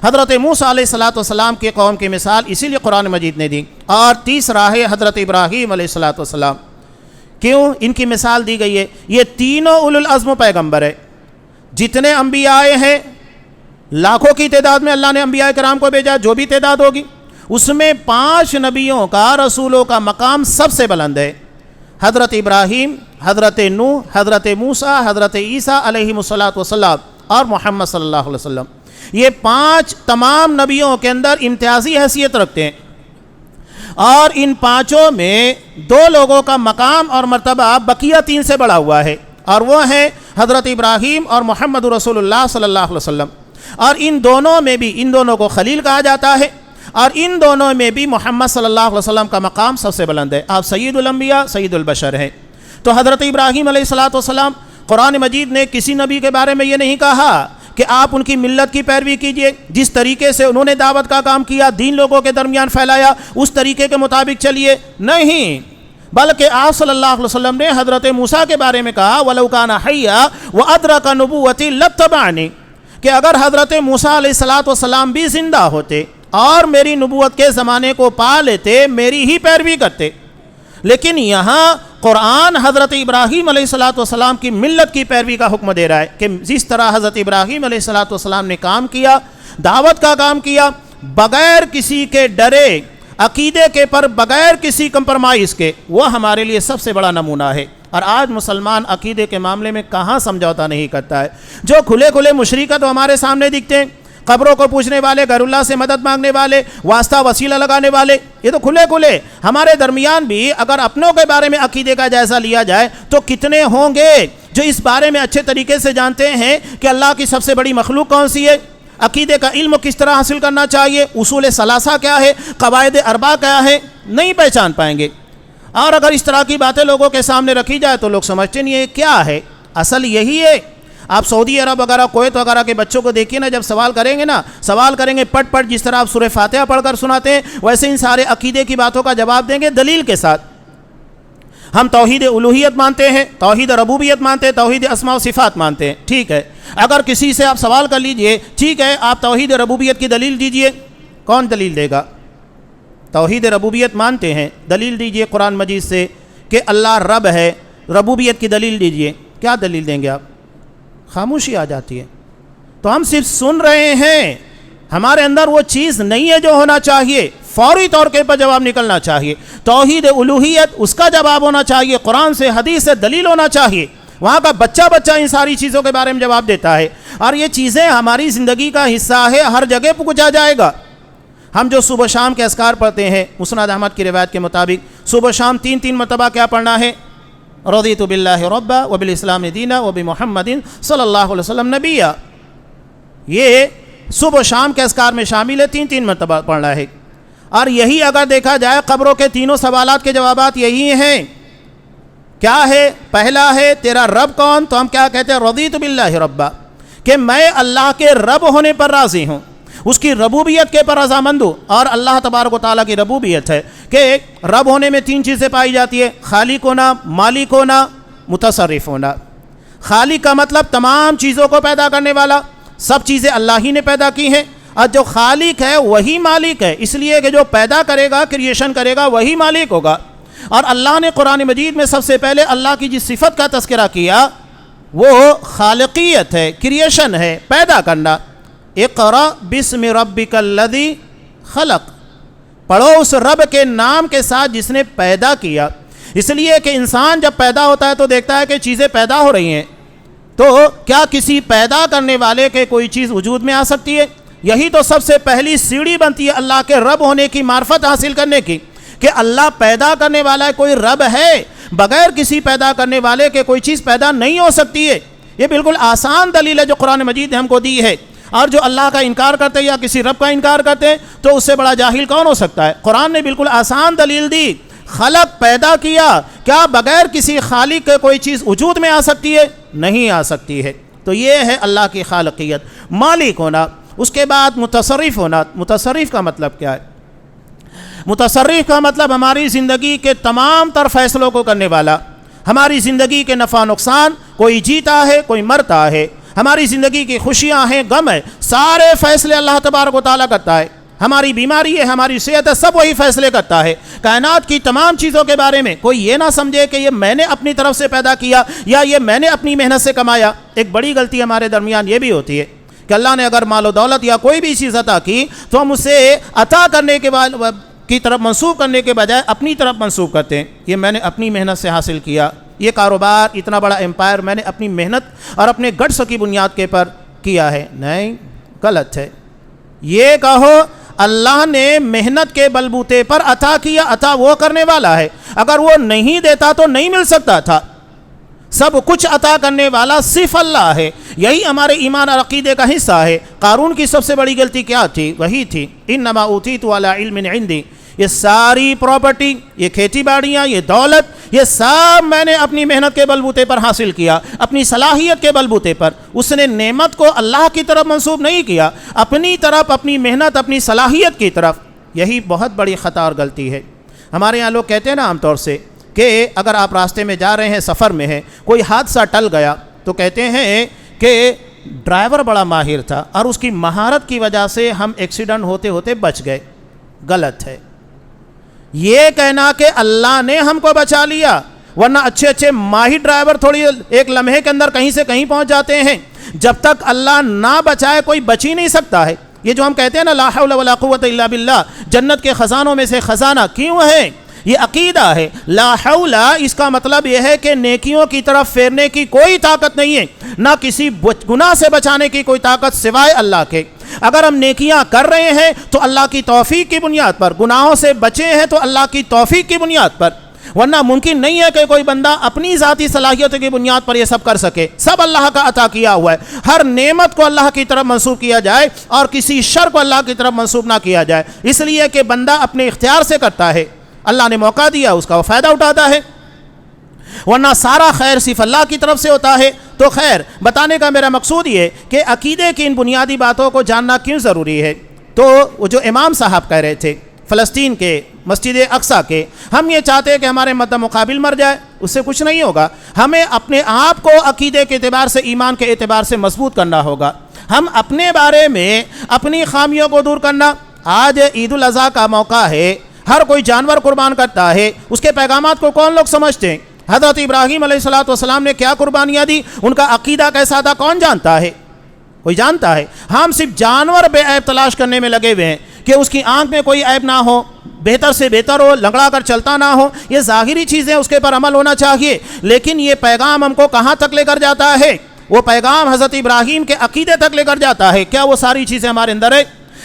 حضرت موسیٰ علیہ السلام کی قوم کی مثال اسی لیے قرآن مجید نے دی۔ اور تیسرا ہے حضرت ابراہیم علیہ السلام۔ کیوں ان کی مثال دی گئی ہے؟ یہ تینوں اولو العزم پیغمبر ہے۔ جتنے انبیاء آئے ہیں، لاکھوں کی تعداد میں اللہ نے انبیاء کرام کو بھیجا، جو بھی تعداد ہوگی، اس میں 5 نبیوں کا، رسولوں کا مقام سب سے بلند ہے۔ حضرت ابراہیم، حضرت نوح، حضرت موسیٰ، حضرت عیسیٰ علیہ السلام اور محمد صلی اللہ علیہ وسلم، یہ 5 تمام نبیوں کے اندر امتیازی حیثیت رکھتے ہیں۔ اور ان 5 میں 2 لوگوں کا مقام اور مرتبہ بقیہ 3 سے بڑھا ہوا ہے، اور وہ ہیں حضرت ابراہیم اور محمد رسول اللہ صلی اللہ علیہ وسلم۔ اور ان دونوں میں بھی، ان دونوں کو خلیل کہا جاتا ہے، اور ان دونوں میں بھی محمد صلی اللہ علیہ وسلم کا مقام سب سے بلند ہے۔ آپ سید الانبیاء، سید البشر ہیں۔ تو حضرت ابراہیم علیہ السلام، قرآن مجید نے کسی نبی کے بارے میں یہ نہیں کہا کہ آپ ان کی ملت کی پیروی کیجئے، جس طریقے سے انہوں نے دعوت کا کام کیا، دین لوگوں کے درمیان پھیلایا، اس طریقے کے مطابق چلیے، نہیں، بلکہ آپ صلی اللہ علیہ وسلم نے حضرت موسیٰ کے بارے میں کہا وَلَوْ كَانَ حَيًّا وَأَدْرَكَ نُبُوَّتِي لَاتَّبَعَنِي، کہ اگر حضرت موسیٰ علیہ السلام بھی زندہ ہوتے اور میری نبوت کے زمانے کو پا لیتے، میری ہی پیروی کرتے۔ لیکن یہاں قرآن حضرت ابراہیم علیہ السلام کی ملت کی پیروی کا حکم دے رہا ہے کہ جس طرح حضرت ابراہیم علیہ السلام نے کام کیا، دعوت کا کام کیا، بغیر کسی کے ڈرے، عقیدے کے پر بغیر کسی کمپرمائز کے، وہ ہمارے لیے سب سے بڑا نمونہ ہے۔ اور آج مسلمان عقیدے کے معاملے میں کہاں سمجھوتا نہیں کرتا ہے. جو کھلے کھلے مشرکت ہمارے سامنے دکھتے ہیں، قبروں کو پوچھنے والے، غیر اللہ سے مدد مانگنے والے، واسطہ وسیلہ لگانے والے، یہ تو کھلے کھلے. ہمارے درمیان بھی اگر اپنوں کے بارے میں عقیدے کا جائزہ لیا جائے تو کتنے ہوں گے جو اس بارے میں اچھے طریقے سے جانتے ہیں کہ اللہ کی سب سے بڑی مخلوق کون سی ہے، عقیدے کا علم کس طرح حاصل کرنا چاہیے، اصول ثلاثہ کیا ہے، قواعد اربع کیا ہے، نہیں پہچان پائیں گے. اور اگر اس طرح کی باتیں لوگوں کے سامنے رکھی جائے تو لوگ سمجھتے نہیں ہے کیا ہے. اصل یہی ہے. آپ سعودی عرب وغیرہ، کویت وغیرہ کے بچوں کو دیکھیے نا، جب سوال کریں گے پٹ پٹ، جس طرح آپ سورہ فاتحہ پڑھ کر سناتے ہیں ویسے ان سارے عقیدے کی باتوں کا جواب دیں گے دلیل کے ساتھ. ہم توحید الوہیت مانتے ہیں، توحید ربوبیت مانتے ہیں، توحید اسماء و صفات مانتے ہیں. ٹھیک ہے، اگر کسی سے آپ سوال کر لیجئے، ٹھیک ہے آپ توحید ربوبیت کی دلیل دیجئے، کون دلیل دے گا؟ توحید ربوبیت مانتے ہیں، دلیل دیجئے قرآن مجید سے کہ اللہ رب ہے، ربوبیت کی دلیل دیجئے. کیا دلیل دیں گے آپ؟ خاموشی آ جاتی ہے. تو ہم صرف سن رہے ہیں، ہمارے اندر وہ چیز نہیں ہے جو ہونا چاہیے. فوری طور پر جواب نکلنا چاہیے. توحید الوہیت اس کا جواب ہونا چاہیے، قرآن سے حدیث سے دلیل ہونا چاہیے. وہاں کا بچہ ان ساری چیزوں کے بارے میں جواب دیتا ہے، اور یہ چیزیں ہماری زندگی کا حصہ ہے، ہر جگہ پہنچا جائے گا. ہم جو صبح شام کے اذکار پڑھتے ہیں، مسند احمد کی روایت کے مطابق صبح شام 3 مرتبہ کیا پڑھنا ہے؟ رضیت باللہ ربا وبالاسلام دینا وبمحمد صلی اللہ علیہ وسلم نبیہ. یہ صبح شام کے اذکار میں شامل ہے، 3 مرتبہ پڑھنا ہے. اور یہی اگر دیکھا جائے قبروں کے تینوں سوالات کے جوابات یہی ہیں. کیا ہے؟ پہلا ہے تیرا رب کون؟ تو ہم کیا کہتے ہیں؟ رضیت باللہ ربا، کہ میں اللہ کے رب ہونے پر راضی ہوں، اس کی ربوبیت کے پر رضامند ہوں. اور اللہ تبارک و تعالیٰ کی ربوبیت ہے کہ رب ہونے میں 3 چیزیں پائی جاتی ہے: خالق ہونا، مالک ہونا، متصرف ہونا. خالق کا مطلب تمام چیزوں کو پیدا کرنے والا، سب چیزیں اللہ ہی نے پیدا کی ہیں. اور جو خالق ہے وہی مالک ہے، اس لیے کہ جو پیدا کرے گا، کریشن کرے گا، وہی مالک ہوگا. اور اللہ نے قرآن مجید میں سب سے پہلے اللہ کی جس صفت کا تذکرہ کیا وہ خالقیت ہے، کریشن ہے، پیدا کرنا. اقرأ بسم ربک الذی خلق، پڑھو اس رب کے نام کے ساتھ جس نے پیدا کیا. اس لیے کہ انسان جب پیدا ہوتا ہے تو دیکھتا ہے کہ چیزیں پیدا ہو رہی ہیں، تو کیا کسی پیدا کرنے والے کے کوئی چیز وجود میں آ سکتی ہے؟ یہی تو سب سے پہلی سیڑھی بنتی ہے اللہ کے رب ہونے کی معرفت حاصل کرنے کی، کہ اللہ پیدا کرنے والا ہے، کوئی رب ہے. بغیر کسی پیدا کرنے والے کے کوئی چیز پیدا نہیں ہو سکتی ہے. یہ بالکل آسان دلیل ہے جو قرآن مجید نے ہم کو دی ہے. اور جو اللہ کا انکار کرتے ہیں یا کسی رب کا انکار کرتے ہیں تو اس سے بڑا جاہل کون ہو سکتا ہے؟ قرآن نے بالکل آسان دلیل دی. خلق، پیدا کیا. کیا بغیر کسی خالق کے کوئی چیز وجود میں آ سکتی ہے؟ نہیں آ سکتی ہے. تو یہ ہے اللہ کی خالقیت. مالک ہونا، اس کے بعد متصرف ہونا. متصرف کا مطلب کیا ہے؟ متصرف کا مطلب ہماری زندگی کے تمام تر فیصلوں کو کرنے والا. ہماری زندگی کے نفع نقصان، کوئی جیتا ہے کوئی مرتا ہے، ہماری زندگی کی خوشیاں ہیں، غم ہے، سارے فیصلے اللہ تبارک و تعالیٰ کرتا ہے. ہماری بیماری ہے، ہماری صحت ہے، سب وہی فیصلے کرتا ہے. کائنات کی تمام چیزوں کے بارے میں کوئی یہ نہ سمجھے کہ یہ میں نے اپنی طرف سے پیدا کیا یا یہ میں نے اپنی محنت سے کمایا. ایک بڑی غلطی ہمارے درمیان یہ بھی ہوتی ہے کہ اللہ نے اگر مال و دولت یا کوئی بھی چیز عطا کی تو ہم اسے عطا کرنے کے بعد کی طرف منسوب کرنے کے بجائے اپنی طرف منسوب کرتے ہیں. یہ میں نے اپنی محنت سے حاصل کیا، یہ کاروبار، اتنا بڑا امپائر میں نے اپنی محنت اور اپنے گٹس کی بنیاد کے پر کیا ہے. نہیں، غلط ہے. یہ کہو اللہ نے محنت کے بلبوتے پر عطا کیا، عطا وہ کرنے والا ہے. اگر وہ نہیں دیتا تو نہیں مل سکتا تھا. سب کچھ عطا کرنے والا صرف اللہ ہے. یہی ہمارے ایمان اور عقیدے کا حصہ ہے. قارون کی سب سے بڑی غلطی کیا تھی؟ وہی تھی انما اوتیت علی علم عندی. یہ ساری پراپرٹی، یہ کھیتی باڑیاں، یہ دولت، یہ سب میں نے اپنی محنت کے بلبوتے پر حاصل کیا، اپنی صلاحیت کے بلبوتے پر. اس نے نعمت کو اللہ کی طرف منسوب نہیں کیا، اپنی طرف، اپنی محنت، اپنی صلاحیت کی طرف. یہی بہت بڑی خطا اور غلطی ہے. ہمارے یہاں لوگ کہتے ہیں نا عام طور سے کہ اگر آپ راستے میں جا رہے ہیں، سفر میں ہیں، کوئی حادثہ ٹل گیا تو کہتے ہیں کہ ڈرائیور بڑا ماہر تھا اور اس کی مہارت کی وجہ سے ہم ایکسیڈنٹ ہوتے ہوتے بچ گئے. غلط ہے یہ کہنا کہ اللہ نے ہم کو بچا لیا، ورنہ اچھے ماہر ڈرائیور تھوڑی ایک لمحے کے اندر کہیں سے کہیں پہنچ جاتے ہیں. جب تک اللہ نہ بچائے کوئی بچ ہی نہیں سکتا ہے. یہ جو ہم کہتے ہیں نا لا حول ولا قوت الا باللہ، جنت کے خزانوں میں سے خزانہ کیوں ہے؟ یہ عقیدہ ہے. لا حول اس کا مطلب یہ ہے کہ نیکیوں کی طرف پھیرنے کی کوئی طاقت نہیں ہے، نہ کسی گناہ سے بچانے کی کوئی طاقت سوائے اللہ کے. اگر ہم نیکیاں کر رہے ہیں تو اللہ کی توفیق کی بنیاد پر، گناہوں سے بچے ہیں تو اللہ کی توفیق کی بنیاد پر، ورنہ ممکن نہیں ہے کہ کوئی بندہ اپنی ذاتی صلاحیتوں کی بنیاد پر یہ سب کر سکے. سب اللہ کا عطا کیا ہوا ہے. ہر نعمت کو اللہ کی طرف منسوب کیا جائے اور کسی شر کو اللہ کی طرف منسوب نہ کیا جائے، اس لیے کہ بندہ اپنے اختیار سے کرتا ہے. اللہ نے موقع دیا، اس کا وہ فائدہ اٹھاتا ہے، ورنہ سارا خیر صرف اللہ کی طرف سے ہوتا ہے. تو خیر بتانے کا میرا مقصود یہ کہ عقیدے کی ان بنیادی باتوں کو جاننا کیوں ضروری ہے. تو وہ جو امام صاحب کہہ رہے تھے فلسطین کے مسجد اقصیٰ کے، ہم یہ چاہتے ہیں کہ ہمارے مد مقابل مر جائے، اس سے کچھ نہیں ہوگا. ہمیں اپنے آپ کو عقیدے کے اعتبار سے، ایمان کے اعتبار سے مضبوط کرنا ہوگا. ہم اپنے بارے میں اپنی خامیوں کو دور کرنا. آج عید الاضحیٰ کا موقع ہے، ہر کوئی جانور قربان کرتا ہے. اس کے پیغامات کو کون لوگ سمجھتے ہیں؟ حضرت ابراہیم علیہ السلام نے کیا قربانیاں دی، ان کا عقیدہ کیسا تھا، کون جانتا ہے؟ کوئی جانتا ہے؟ ہم صرف جانور بے عیب تلاش کرنے میں لگے ہوئے ہیں کہ اس کی آنکھ میں کوئی عیب نہ ہو، بہتر سے بہتر ہو، لنگڑا کر چلتا نہ ہو. یہ ظاہری چیزیں اس کے پر عمل ہونا چاہیے، لیکن یہ پیغام ہم کو کہاں تک لے کر جاتا ہے؟ وہ پیغام حضرت ابراہیم کے عقیدے تک لے کر جاتا ہے. کیا وہ ساری چیزیں ہمارے اندر ہے؟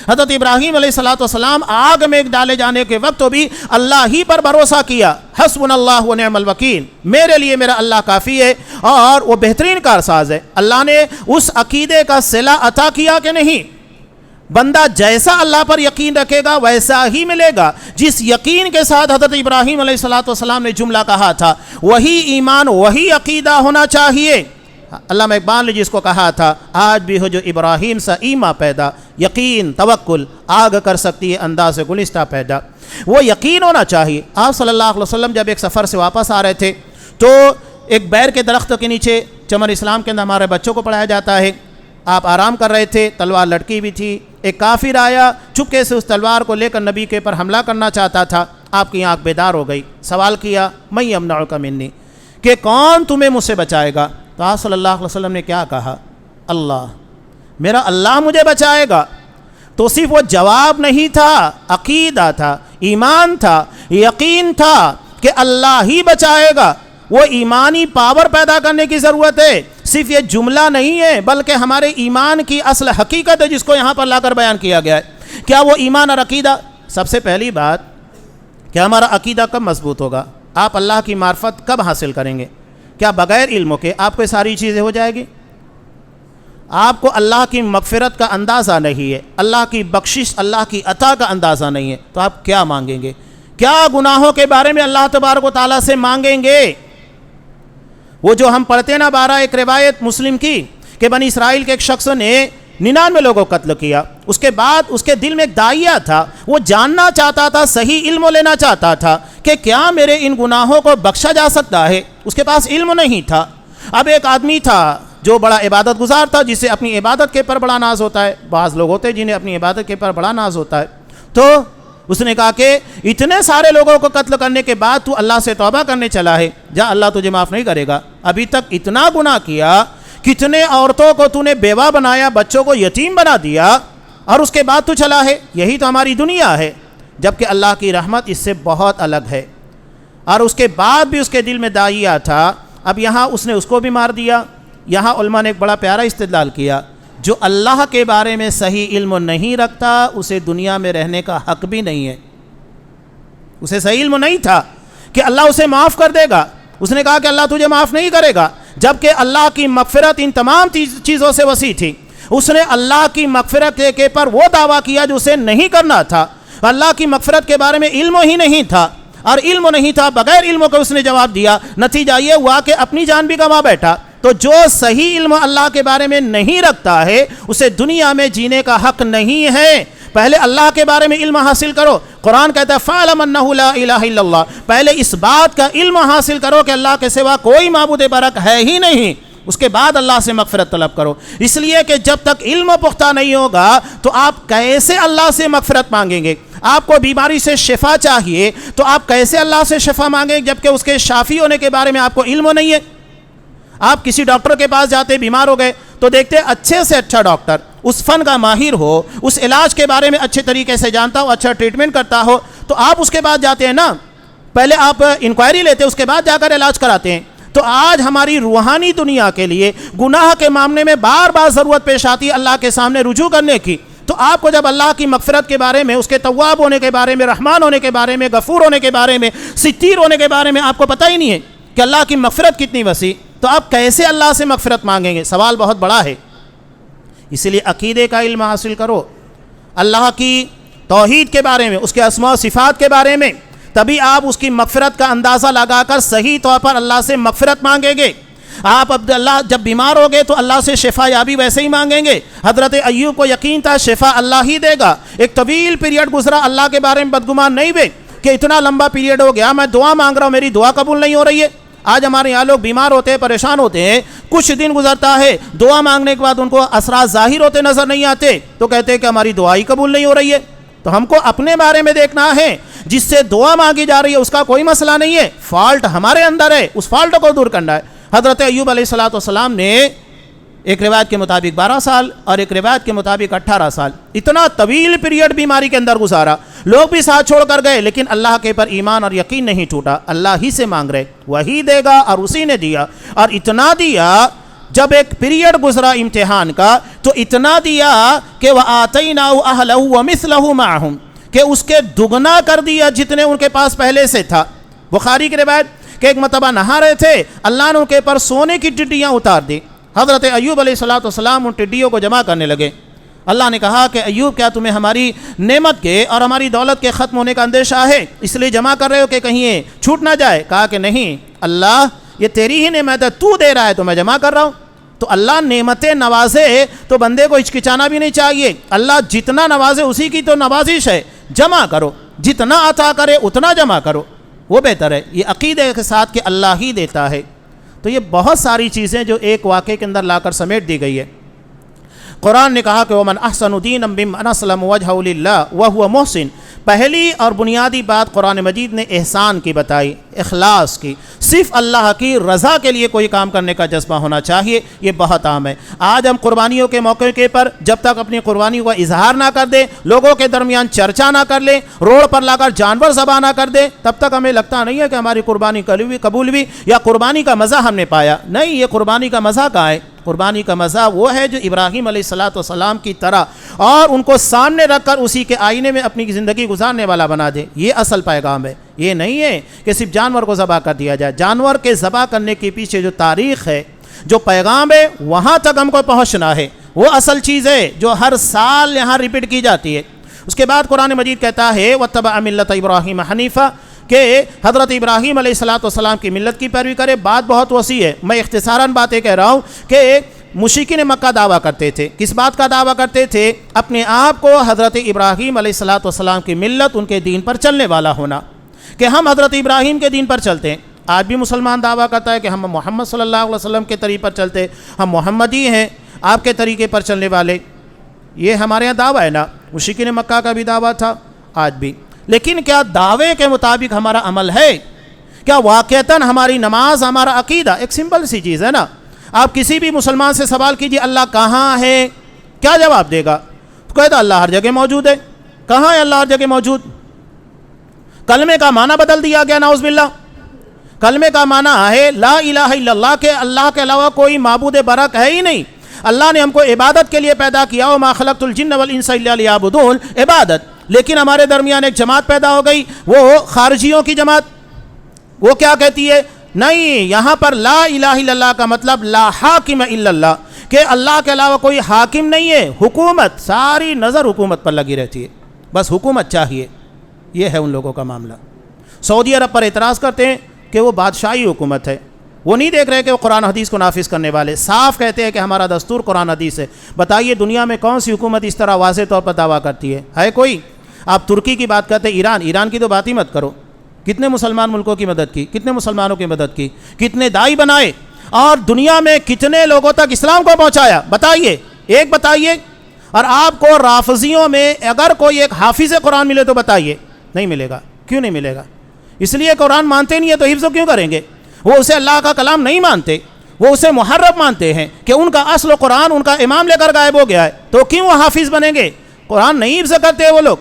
حضرت ابراہیم علیہ السلام آگ میں ڈالے جانے کے وقت تو بھی اللہ ہی پر بھروسہ کیا. حسبنا اللہ و نعم الوکیل، میرے لیے میرا اللہ کافی ہے اور وہ بہترین کارساز ہے. اللہ نے اس عقیدے کا صلہ عطا کیا کہ نہیں؟ بندہ جیسا اللہ پر یقین رکھے گا ویسا ہی ملے گا. جس یقین کے ساتھ حضرت ابراہیم علیہ السلام نے جملہ کہا تھا، وہی ایمان، وہی عقیدہ ہونا چاہیے. علامہ اقبال نے جس کو کہا تھا، آج بھی ہو جو ابراہیم سا ایما پیدا، یقین توکل آگ کر سکتی ہے انداز گلستہ پیدا. وہ یقین ہونا چاہیے. آپ صلی اللہ علیہ وسلم جب ایک سفر سے واپس آ رہے تھے تو ایک بیر کے درخت کے نیچے، چمن اسلام کے اندر ہمارے بچوں کو پڑھایا جاتا ہے، آپ آرام کر رہے تھے، تلوار لٹکی بھی تھی. ایک کافر آیا، چپکے سے اس تلوار کو لے کر نبی کے پر حملہ کرنا چاہتا تھا. آپ کی آنکھ بیدار ہو گئی. سوال کیا، من یمنعک منی، کہ کون تمہیں مجھ سے بچائے گا؟ تو آپ صلی اللہ علیہ وسلم نے کیا کہا؟ اللہ، میرا اللہ مجھے بچائے گا. تو صرف وہ جواب نہیں تھا، عقیدہ تھا، ایمان تھا، یقین تھا کہ اللہ ہی بچائے گا. وہ ایمانی پاور پیدا کرنے کی ضرورت ہے. صرف یہ جملہ نہیں ہے بلکہ ہمارے ایمان کی اصل حقیقت ہے جس کو یہاں پر لا کر بیان کیا گیا ہے. کیا وہ ایمان اور عقیدہ؟ سب سے پہلی بات کہ ہمارا عقیدہ کب مضبوط ہوگا؟ آپ اللہ کی معرفت کب حاصل کریں گے؟ کیا بغیر علم کے آپ کو ساری چیزیں ہو جائے گی؟ آپ کو اللہ کی مغفرت کا اندازہ نہیں ہے، اللہ کی بخشش، اللہ کی عطا کا اندازہ نہیں ہے، تو آپ کیا مانگیں گے؟ کیا گناہوں کے بارے میں اللہ تبارک و تعالیٰ سے مانگیں گے؟ وہ جو ہم پڑھتے نا 12 ایک روایت مسلم کی کہ بنی اسرائیل کے ایک شخص نے 99 لوگوں کو قتل کیا. اس کے بعد اس کے دل میں ایک داعیہ تھا، وہ جاننا چاہتا تھا، صحیح علم لینا چاہتا تھا کہ کیا میرے ان گناہوں کو بخشا جا سکتا ہے. اس کے پاس علم نہیں تھا. اب ایک آدمی تھا جو بڑا عبادت گزار تھا، جسے اپنی عبادت کے پر بڑا ناز ہوتا ہے. بعض لوگ ہوتے ہیں جنہیں اپنی عبادت کے پر بڑا ناز ہوتا ہے. تو اس نے کہا کہ اتنے سارے لوگوں کو قتل کرنے کے بعد تو اللہ سے توبہ کرنے چلا ہے، جا اللہ تجھے معاف نہیں کرے گا. ابھی تک اتنا گناہ کیا، کتنے عورتوں کو تو نے بیوہ بنایا، بچوں کو یتیم بنا دیا، اور اس کے بعد تو چلا ہے. یہی تو ہماری دنیا ہے، جبکہ اللہ کی رحمت اس سے بہت الگ ہے. اور اس کے بعد بھی اس کے دل میں داعیہ تھا. اب یہاں اس نے اس کو بھی مار دیا. یہاں علماء نے ایک بڑا پیارا استدلال کیا، جو اللہ کے بارے میں صحیح علم نہیں رکھتا اسے دنیا میں رہنے کا حق بھی نہیں ہے. اسے صحیح علم نہیں تھا کہ اللہ اسے معاف کر دے گا. اس نے کہا کہ اللہ تجھے معاف نہیں کرے گا، جبکہ اللہ کی مغفرت ان تمام چیزوں سے وسیع تھی. اس نے اللہ کی مغفرت کے پر وہ دعویٰ کیا جو اسے نہیں کرنا تھا. اللہ کی مغفرت کے بارے میں علم ہی نہیں تھا، اور علم نہیں تھا، بغیر علم کے اس نے جواب دیا. نتیجہ یہ ہوا کہ اپنی جان بھی گنوا بیٹھا. تو جو صحیح علم اللہ کے بارے میں نہیں رکھتا ہے اسے دنیا میں جینے کا حق نہیں ہے. پہلے اللہ کے بارے میں علم حاصل کرو. قرآن کہتا ہے فَاعْلَمْ أَنَّهُ لَا إِلَهَ إِلَّا اللَّهُ. پہلے اس بات کا علم حاصل کرو کہ اللہ کے سوا کوئی معبود برحق ہے ہی نہیں. اس کے بعد اللہ سے مغفرت طلب کرو. اس لیے کہ جب تک علم پختہ نہیں ہوگا تو آپ کیسے اللہ سے مغفرت مانگیں گے؟ آپ کو بیماری سے شفا چاہیے تو آپ کیسے اللہ سے شفا مانگیں گے جبکہ اس کے شافی ہونے کے بارے میں آپ کو علم نہیں ہے؟ آپ کسی ڈاکٹر کے پاس جاتے، بیمار ہو گئے تو دیکھتے اچھے سے اچھا ڈاکٹر، اس فن کا ماہر ہو، اس علاج کے بارے میں اچھے طریقے سے جانتا ہو، اچھا ٹریٹمنٹ کرتا ہو، تو آپ اس کے پاس جاتے ہیں نا. پہلے آپ انکوائری لیتے اس کے بعد جا کر علاج کراتے ہیں. تو آج ہماری روحانی دنیا کے لیے گناہ کے معاملے میں بار بار ضرورت پیش آتی ہے اللہ کے سامنے رجوع کرنے کی. تو آپ کو جب اللہ کی مغفرت کے بارے میں، اس کے تواب ہونے کے بارے میں، رحمان ہونے کے بارے میں، غفور ہونے کے بارے میں، ستیر ہونے کے بارے میں آپ کو پتہ ہی نہیں ہے کہ اللہ کی مغفرت کتنی وسیع، تو آپ کیسے اللہ سے مغفرت مانگیں گے؟ سوال بہت بڑا ہے. اسی لیے عقیدے کا علم حاصل کرو، اللہ کی توحید کے بارے میں، اس کے اسماء و صفات کے بارے میں، تبھی آپ اس کی مغفرت کا اندازہ لگا کر صحیح طور پر اللہ سے مغفرت مانگیں گے. آپ اللہ جب بیمار ہوگے تو اللہ سے شفا یابی ویسے ہی مانگیں گے. حضرت ایوب کو یقین تھا شفا اللہ ہی دے گا. ایک طویل پیریڈ گزرا، اللہ کے بارے میں بدگمان نہیں ہوئے کہ اتنا لمبا پیریڈ ہو گیا، میں دعا مانگ رہا ہوں میری دعا قبول نہیں ہو رہی ہے. آج ہمارے یہاں لوگ بیمار ہوتے ہیں، پریشان ہوتے ہیں، کچھ دن گزرتا ہے، دعا مانگنے کے بعد ان کو اثرات ظاہر ہوتے نظر نہیں آتے، تو کہتے ہیں کہ ہماری دعا ہی قبول نہیں ہو رہی ہے. تو ہم کو اپنے بارے میں دیکھنا ہے، جس سے دعا مانگی جا رہی ہے اس کا کوئی مسئلہ نہیں ہے، فالٹ ہمارے اندر ہے، اس فالٹ کو دور کرنا ہے. حضرت ایوب علیہ السلام نے ایک روایت کے مطابق 12 سال اور ایک روایت کے مطابق 18 سال اتنا طویل پیریڈ بیماری کے اندر گزارا. لوگ بھی ساتھ چھوڑ کر گئے لیکن اللہ کے پر ایمان اور یقین نہیں ٹوٹا. اللہ ہی سے مانگ رہے، وہی دے گا، اور اسی نے دیا. اور اتنا دیا، جب ایک پیریڈ گزرا امتحان کا تو اتنا دیا کہ وَآتَيْنَاهُ أَهْلَهُ وَمِثْلَهُ مَعَهُمْ، کہ اس کے دگنا کر دیا جتنے ان کے پاس پہلے سے تھا. بخاری کی روایت کہ ایک مرتبہ نہا رہے تھے، اللہ نے ان کے پر سونے کی ٹڈیاں اتار دی. حضرت ایوب علیہ السلام ان ٹڈیوں کو جمع کرنے لگے. اللہ نے کہا کہ ایوب کیا تمہیں ہماری نعمت کے اور ہماری دولت کے ختم ہونے کا اندیشہ ہے، اس لیے جمع کر رہے ہو کہ کہیں یہ چھوٹ نہ جائے؟ کہا کہ نہیں اللہ، یہ تیری ہی نعمت ہے، تو دے رہا ہے تو میں جمع کر رہا ہوں. تو اللہ نعمتیں نوازے تو بندے کو ہچکچانا بھی نہیں چاہیے. اللہ جتنا نوازے اسی کی تو نوازش ہے، جمع کرو، جتنا عطا کرے اتنا جمع کرو، وہ بہتر ہے. یہ عقیدے کے ساتھ کہ اللہ ہی دیتا ہے. تو یہ بہت ساری چیزیں جو ایک واقعے کے اندر لا کر سمیٹ دی گئی ہے. قرآن نے کہا کہ وَمَنْ أَحْسَنُ دِينًا مِّمَّنْ أَسْلَمَ وَجْهَهُ لِلَّهِ وَهُوَ مُحْسِنٌ. پہلی اور بنیادی بات قرآن مجید نے احسان کی بتائی، اخلاص کی. صرف اللہ کی رضا کے لیے کوئی کام کرنے کا جذبہ ہونا چاہیے، یہ بہت عام ہے. آج ہم قربانیوں کے موقع کے پر جب تک اپنی قربانی کا اظہار نہ کر دیں، لوگوں کے درمیان چرچا نہ کر لیں، روڈ پر لا کر جانور ذبح نہ کر دیں، تب تک ہمیں لگتا نہیں ہے کہ ہماری قربانی قبول ہوئی یا قربانی کا مزہ ہم نے پایا. نہیں، یہ قربانی کا مزہ کہاں ہے؟ قربانی کا مزہ وہ ہے جو ابراہیم علیہ السلام کی طرح اور ان کو سامنے رکھ کر اسی کے آئینے میں اپنی زندگی گزارنے والا بنا دے. یہ اصل پیغام ہے. یہ نہیں ہے کہ صرف جانور کو ذبح کر دیا جائے. جانور کے ذبح کرنے کے پیچھے جو تاریخ ہے، جو پیغام ہے، وہاں تک ہم کو پہنچنا ہے. وہ اصل چیز ہے جو ہر سال یہاں ریپیٹ کی جاتی ہے. اس کے بعد قرآن مجید کہتا ہے وَاتَّبَعَ مِلَّةَ إِبْرَاهِيمَ حَنِيفًا، کہ حضرت ابراہیم علیہ السلام کی ملت کی پیروی کرے. بات بہت وسیع ہے، میں اختصاراً باتیں کہہ رہا ہوں کہ مشرکین مکہ دعویٰ کرتے تھے. کس بات کا دعویٰ کرتے تھے؟ اپنے آپ کو حضرت ابراہیم علیہ السلام کی ملت، ان کے دین پر چلنے والا ہونا، کہ ہم حضرت ابراہیم کے دین پر چلتے ہیں. آج بھی مسلمان دعویٰ کرتا ہے کہ ہم محمد صلی اللہ علیہ وسلم کے طریقے پر چلتے، ہم محمدی ہیں، آپ کے طریقے پر چلنے والے. یہ ہمارے یہاں دعویٰ ہے نا. مشرکین مکہ کا بھی دعویٰ تھا، آج بھی. لیکن کیا دعوے کے مطابق ہمارا عمل ہے؟ کیا واقعتاً ہماری نماز، ہمارا عقیدہ؟ ایک سمپل سی چیز ہے نا. آپ کسی بھی مسلمان سے سوال کیجیے اللہ کہاں ہے، کیا جواب دے گا؟ تو کہتا اللہ ہر جگہ موجود ہے. کہاں ہے اللہ ہر جگہ موجود؟ کلمے کا معنی بدل دیا گیا، نعوذ باللہ. کلمے کا معنی ہے لا الہ الا اللہ، کہ اللہ کے علاوہ کوئی معبود برحق ہے ہی نہیں. اللہ نے ہم کو عبادت کے لیے پیدا کیا، وما خلقت الجن والانس الا لیعبدون، عبادت. لیکن ہمارے درمیان ایک جماعت پیدا ہو گئی، وہ خارجیوں کی جماعت. وہ کیا کہتی ہے؟ نہیں، یہاں پر لا الہ الا اللہ کا مطلب لا حاکم الا اللہ، کہ اللہ کے علاوہ کوئی حاکم نہیں ہے. حکومت، ساری نظر حکومت پر لگی رہتی ہے، بس حکومت چاہیے. یہ ہے ان لوگوں کا معاملہ. سعودی عرب پر اعتراض کرتے ہیں کہ وہ بادشاہی حکومت ہے. وہ نہیں دیکھ رہے کہ وہ قرآن حدیث کو نافذ کرنے والے. صاف کہتے ہیں کہ ہمارا دستور قرآن حدیث ہے. بتائیے دنیا میں کون سی حکومت اس طرح واضح طور پر دعویٰ کرتی ہے کوئی؟ آپ ترکی کی بات کرتے ہیں، ایران کی تو بات ہی مت کرو. کتنے مسلمان ملکوں کی مدد کی، کتنے مسلمانوں کی مدد کی، کتنے داعی بنائے، اور دنیا میں کتنے لوگوں تک اسلام کو پہنچایا. بتائیے، ایک بتائیے. اور آپ کو رافضیوں میں اگر کوئی ایک حافظ قرآن ملے تو بتائیے. نہیں ملے گا. کیوں نہیں ملے گا؟ اس لیے قرآن مانتے نہیں ہے تو حفظ کیوں کریں گے؟ وہ اسے اللہ کا کلام نہیں مانتے، وہ اسے محرف مانتے ہیں کہ ان کا اصل قرآن ان کا امام لے کر غائب ہو گیا ہے، تو کیوں وہ حافظ بنیں گے؟ قرآن نہیں حفظ کرتے وہ لوگ.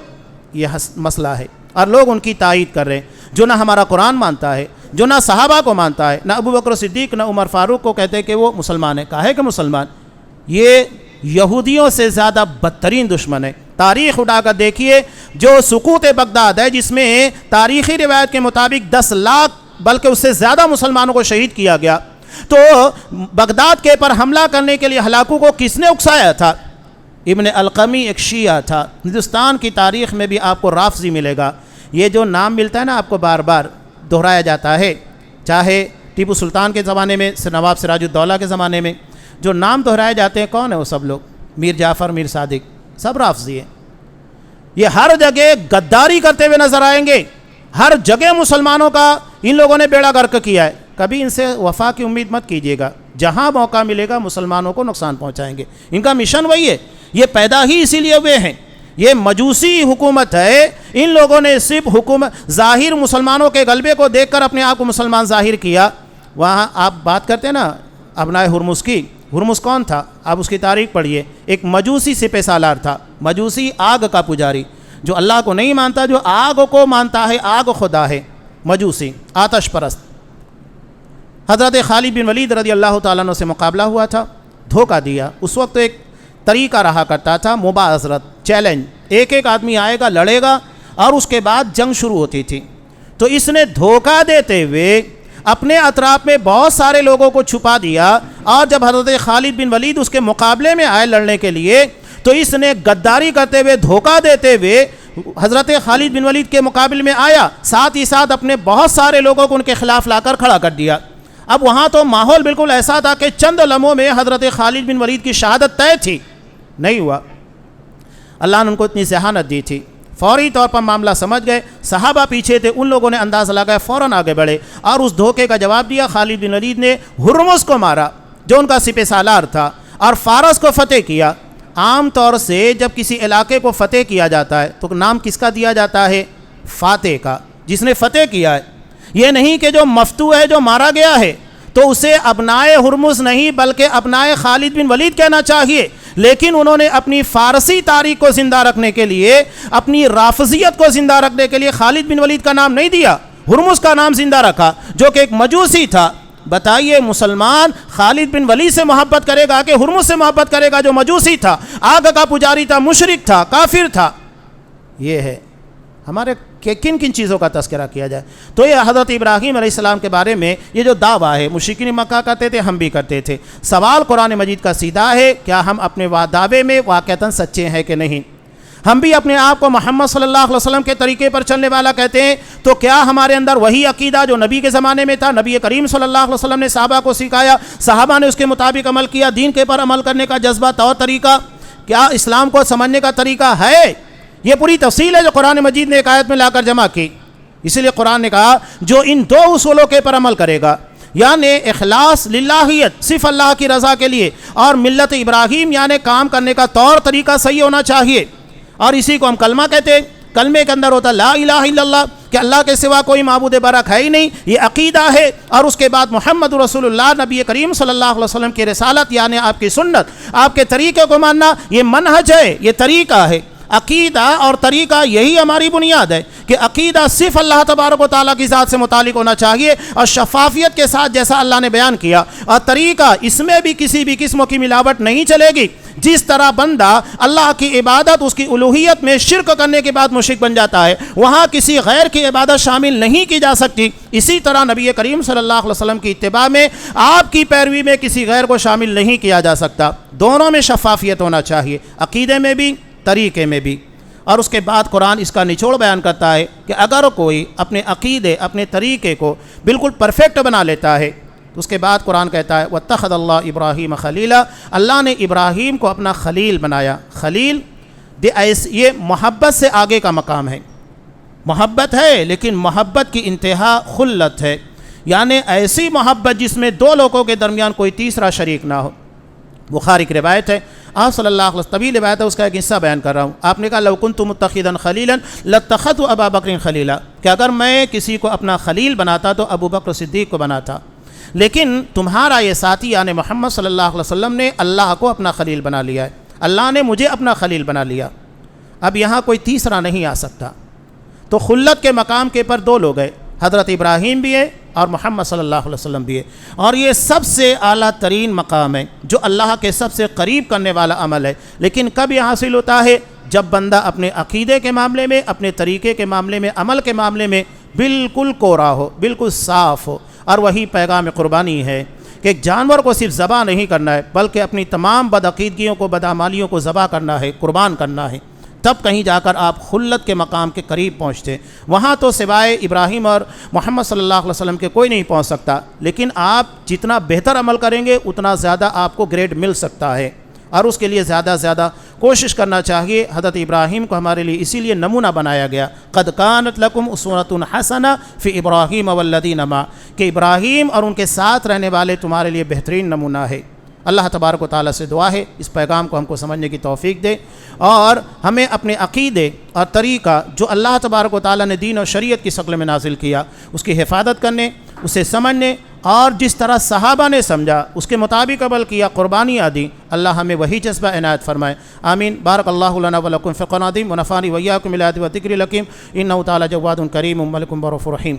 یہ مسئلہ ہے اور لوگ ان کی تائید کر رہے ہیں. جو نہ ہمارا قرآن مانتا ہے، جو نہ صحابہ کو مانتا ہے، نہ ابو بکر صدیق نہ عمر فاروق کو کہتے کہ وہ مسلمان ہے. کہا ہے کہ مسلمان. یہ یہودیوں سے زیادہ بدترین دشمن ہے. تاریخ اٹھا کر دیکھیے، جو سقوط بغداد ہے جس میں تاریخی روایت کے مطابق 10 لاکھ بلکہ اس سے زیادہ مسلمانوں کو شہید کیا گیا، تو بغداد کے پر حملہ کرنے کے لیے ہلاکو کو کس نے اکسایا تھا؟ ابن القمی ایک شیعہ تھا. ہندوستان کی تاریخ میں بھی آپ کو رافضی ملے گا. یہ جو نام ملتا ہے نا آپ کو بار بار دہرایا جاتا ہے، چاہے ٹیپو سلطان کے زمانے میں، نواب سراج الدولہ کے زمانے میں جو نام دہرائے جاتے ہیں، کون ہیں وہ سب لوگ؟ میر جعفر، میر صادق، سب رافضی ہیں. یہ ہر جگہ غداری کرتے ہوئے نظر آئیں گے. ہر جگہ مسلمانوں کا ان لوگوں نے بیڑا غرق کیا ہے. کبھی ان سے وفا کی امید مت کیجیے گا. جہاں موقع ملے گا مسلمانوں کو نقصان پہنچائیں گے. ان کا مشن وہی ہے. یہ پیدا ہی اسی لیے ہوئے ہیں. یہ مجوسی حکومت ہے. ان لوگوں نے صرف حکومت ظاہر مسلمانوں کے غلبے کو دیکھ کر اپنے آپ کو مسلمان ظاہر کیا. وہاں آپ بات کرتے ہیں نا ابنائے ہرمز کی. ہرمز کون تھا؟ آپ اس کی تاریخ پڑھیے. ایک مجوسی سپہ سالار تھا. مجوسی آگ کا پجاری، جو اللہ کو نہیں مانتا، جو آگ کو مانتا ہے، آگ خدا ہے. مجوسی، آتش پرست. حضرت خالد بن ولید رضی اللہ تعالیٰ عنہ سے مقابلہ ہوا تھا، دھوکہ دیا. اس وقت ایک طریقہ رہا کرتا تھا مباحثت، چیلنج. ایک ایک آدمی آئے گا، لڑے گا اور اس کے بعد جنگ شروع ہوتی تھی. تو اس نے دھوکہ دیتے ہوئے اپنے اطراف میں بہت سارے لوگوں کو چھپا دیا، اور جب حضرت خالد بن ولید اس کے مقابلے میں آئے لڑنے کے لیے تو اس نے غداری کرتے ہوئے، دھوکہ دیتے ہوئے حضرت خالد بن ولید کے مقابلے میں آیا، ساتھ ہی ساتھ اپنے بہت سارے لوگوں کو ان کے خلاف لا کر کھڑا کر دیا. اب وہاں تو ماحول بالکل ایسا تھا کہ چند لمحوں میں حضرت خالد بن ولید کی شہادت طے تھی. نہیں ہوا. اللہ نے ان کو اتنی ذہانت دی تھی، فوری طور پر معاملہ سمجھ گئے. صحابہ پیچھے تھے، ان لوگوں نے اندازہ لگایا، فوراً آگے بڑھے اور اس دھوکے کا جواب دیا. خالد بن ولید نے ہرمز کو مارا جو ان کا سپہ سالار تھا، اور فارس کو فتح کیا. عام طور سے جب کسی علاقے کو فتح کیا جاتا ہے تو نام کس کا دیا جاتا ہے؟ فاتح کا، جس نے فتح کیا ہے. یہ نہیں کہ جو مفتوح ہے، جو مارا گیا ہے، تو اسے ابنائے ہرمز نہیں بلکہ ابنائے خالد بن ولید کہنا چاہیے. لیکن انہوں نے اپنی فارسی تاریخ کو زندہ رکھنے کے لیے، اپنی رافضیت کو زندہ رکھنے کے لیے خالد بن ولید کا نام نہیں دیا، ہرمز کا نام زندہ رکھا، جو کہ ایک مجوسی تھا. بتائیے مسلمان خالد بن ولید سے محبت کرے گا کہ ہرمز سے محبت کرے گا جو مجوسی تھا، آگ کا پجاری تھا، مشرک تھا، کافر تھا؟ یہ ہے ہمارے کہ کن کن چیزوں کا تذکرہ کیا جائے. تو یہ حضرت ابراہیم علیہ السلام کے بارے میں یہ جو دعویٰ ہے، مشرکین مکہ کرتے تھے، ہم بھی کرتے تھے. سوال قرآن مجید کا سیدھا ہے، کیا ہم اپنے دعوے میں واقعتاً سچے ہیں کہ نہیں؟ ہم بھی اپنے آپ کو محمد صلی اللہ علیہ وسلم کے طریقے پر چلنے والا کہتے ہیں، تو کیا ہمارے اندر وہی عقیدہ جو نبی کے زمانے میں تھا، نبی کریم صلی اللہ علیہ وسلم نے صحابہ کو سکھایا، صحابہ نے اس کے مطابق عمل کیا، دین کے پر عمل کرنے کا جذبہ، طور طریقہ، کیا اسلام کو سمجھنے کا طریقہ ہے؟ یہ پوری تفصیل ہے جو قرآن مجید نے ایک آیت میں لا کر جمع کی. اسی لیے قرآن نے کہا جو ان دو اصولوں کے پر عمل کرے گا، یعنی اخلاص للہیت، صرف اللہ کی رضا کے لیے، اور ملت ابراہیم یعنی کام کرنے کا طور طریقہ صحیح ہونا چاہیے. اور اسی کو ہم کلمہ کہتے ہیں. کلمے کے اندر ہوتا لا الہ الا اللہ، کہ اللہ کے سوا کوئی معبود برحق ہے ہی نہیں، یہ عقیدہ ہے. اور اس کے بعد محمد رسول اللہ، نبی کریم صلی اللہ علیہ وسلم کی رسالت یعنی آپ کی سنت، آپ کے طریقے کو ماننا، یہ منہج ہے، یہ طریقہ ہے. عقیدہ اور طریقہ یہی ہماری بنیاد ہے کہ عقیدہ صرف اللہ تبارک و تعالیٰ کی ذات سے متعلق ہونا چاہیے اور شفافیت کے ساتھ جیسا اللہ نے بیان کیا. اور طریقہ اس میں بھی کسی بھی قسم کی ملاوٹ نہیں چلے گی. جس طرح بندہ اللہ کی عبادت، اس کی الوہیت میں شرک کرنے کے بعد مشرک بن جاتا ہے، وہاں کسی غیر کی عبادت شامل نہیں کی جا سکتی. اسی طرح نبی کریم صلی اللہ علیہ وسلم کی اتباع میں، آپ کی پیروی میں کسی غیر کو شامل نہیں کیا جا سکتا. دونوں میں شفافیت ہونا چاہیے، عقیدے میں بھی، طریقے میں بھی. اور اس کے بعد قرآن اس کا نچوڑ بیان کرتا ہے کہ اگر کوئی اپنے عقیدے، اپنے طریقے کو بالکل پرفیکٹ بنا لیتا ہے تو اس کے بعد قرآن کہتا ہے وَاتَّخَذَ اللَّهُ إِبْرَاهِيمَ خَلِيلًا، اللہ نے ابراہیم کو اپنا خلیل بنایا. خلیل یہ محبت سے آگے کا مقام ہے. محبت ہے لیکن محبت کی انتہا خلت ہے، یعنی ایسی محبت جس میں دو لوگوں کے درمیان کوئی تیسرا شریک نہ ہو. بخاری کی روایت ہے، آپ صلی اللہ علیہ وسلم، طویل روایت ہے، اس کا ایک حصہ بیان کر رہا ہوں. آپ نے کہا لو کنت متخذا خلیلا لاتخذت ابا بکر خلیلا، کہ اگر میں کسی کو اپنا خلیل بناتا تو ابو بکر صدیق کو بناتا. لیکن تمہارا یہ ساتھی یعنی محمد صلی اللہ علیہ وسلم نے اللہ کو اپنا خلیل بنا لیا ہے، اللہ نے مجھے اپنا خلیل بنا لیا، اب یہاں کوئی تیسرا نہیں آ سکتا. تو خلت کے مقام کے پر دو لوگ ہیں، حضرت ابراہیم بھی ہے اور محمد صلی اللہ علیہ وسلم بھی ہے، اور یہ سب سے اعلیٰ ترین مقام ہے جو اللہ کے سب سے قریب کرنے والا عمل ہے۔ لیکن کب یہ حاصل ہوتا ہے؟ جب بندہ اپنے عقیدے کے معاملے میں، اپنے طریقے کے معاملے میں، عمل کے معاملے میں بالکل کوڑا ہو، بالکل صاف ہو۔ اور وہی پیغام قربانی ہے کہ ایک جانور کو صرف ذبح نہیں کرنا ہے، بلکہ اپنی تمام بدعقیدگیوں کو، بدعمالیوں کو ذبح کرنا ہے، قربان کرنا ہے، تب کہیں جا کر آپ خلت کے مقام کے قریب پہنچتے۔ وہاں تو سوائے ابراہیم اور محمد صلی اللہ علیہ وسلم کے کوئی نہیں پہنچ سکتا، لیکن آپ جتنا بہتر عمل کریں گے اتنا زیادہ آپ کو گریڈ مل سکتا ہے، اور اس کے لیے زیادہ زیادہ کوشش کرنا چاہیے۔ حضرت ابراہیم کو ہمارے لیے اسی لیے نمونہ بنایا گیا، قد کانت لکم اسوۃ حسنہ فی ابراہیم والذین معہ، کہ ابراہیم اور ان کے ساتھ رہنے والے تمہارے لیے بہترین نمونہ ہے۔ اللہ تبارک و تعالیٰ سے دعا ہے اس پیغام کو ہم کو سمجھنے کی توفیق دے، اور ہمیں اپنے عقیدے اور طریقہ جو اللہ تبارک و تعالیٰ نے دین اور شریعت کی شکل میں نازل کیا، اس کی حفاظت کرنے، اسے سمجھنے، اور جس طرح صحابہ نے سمجھا اس کے مطابق عمل کیا، قربانیاں دیں، اللہ ہمیں وہی جذبہ عنایت فرمائے۔ آمین۔ بارک اللہ لنا ولکم فی القرآن العظیم ونفعنی وإیاکم بالآیات والذکر الحکیم، انہ تعالی جواد کریم ملک رؤوف رحیم۔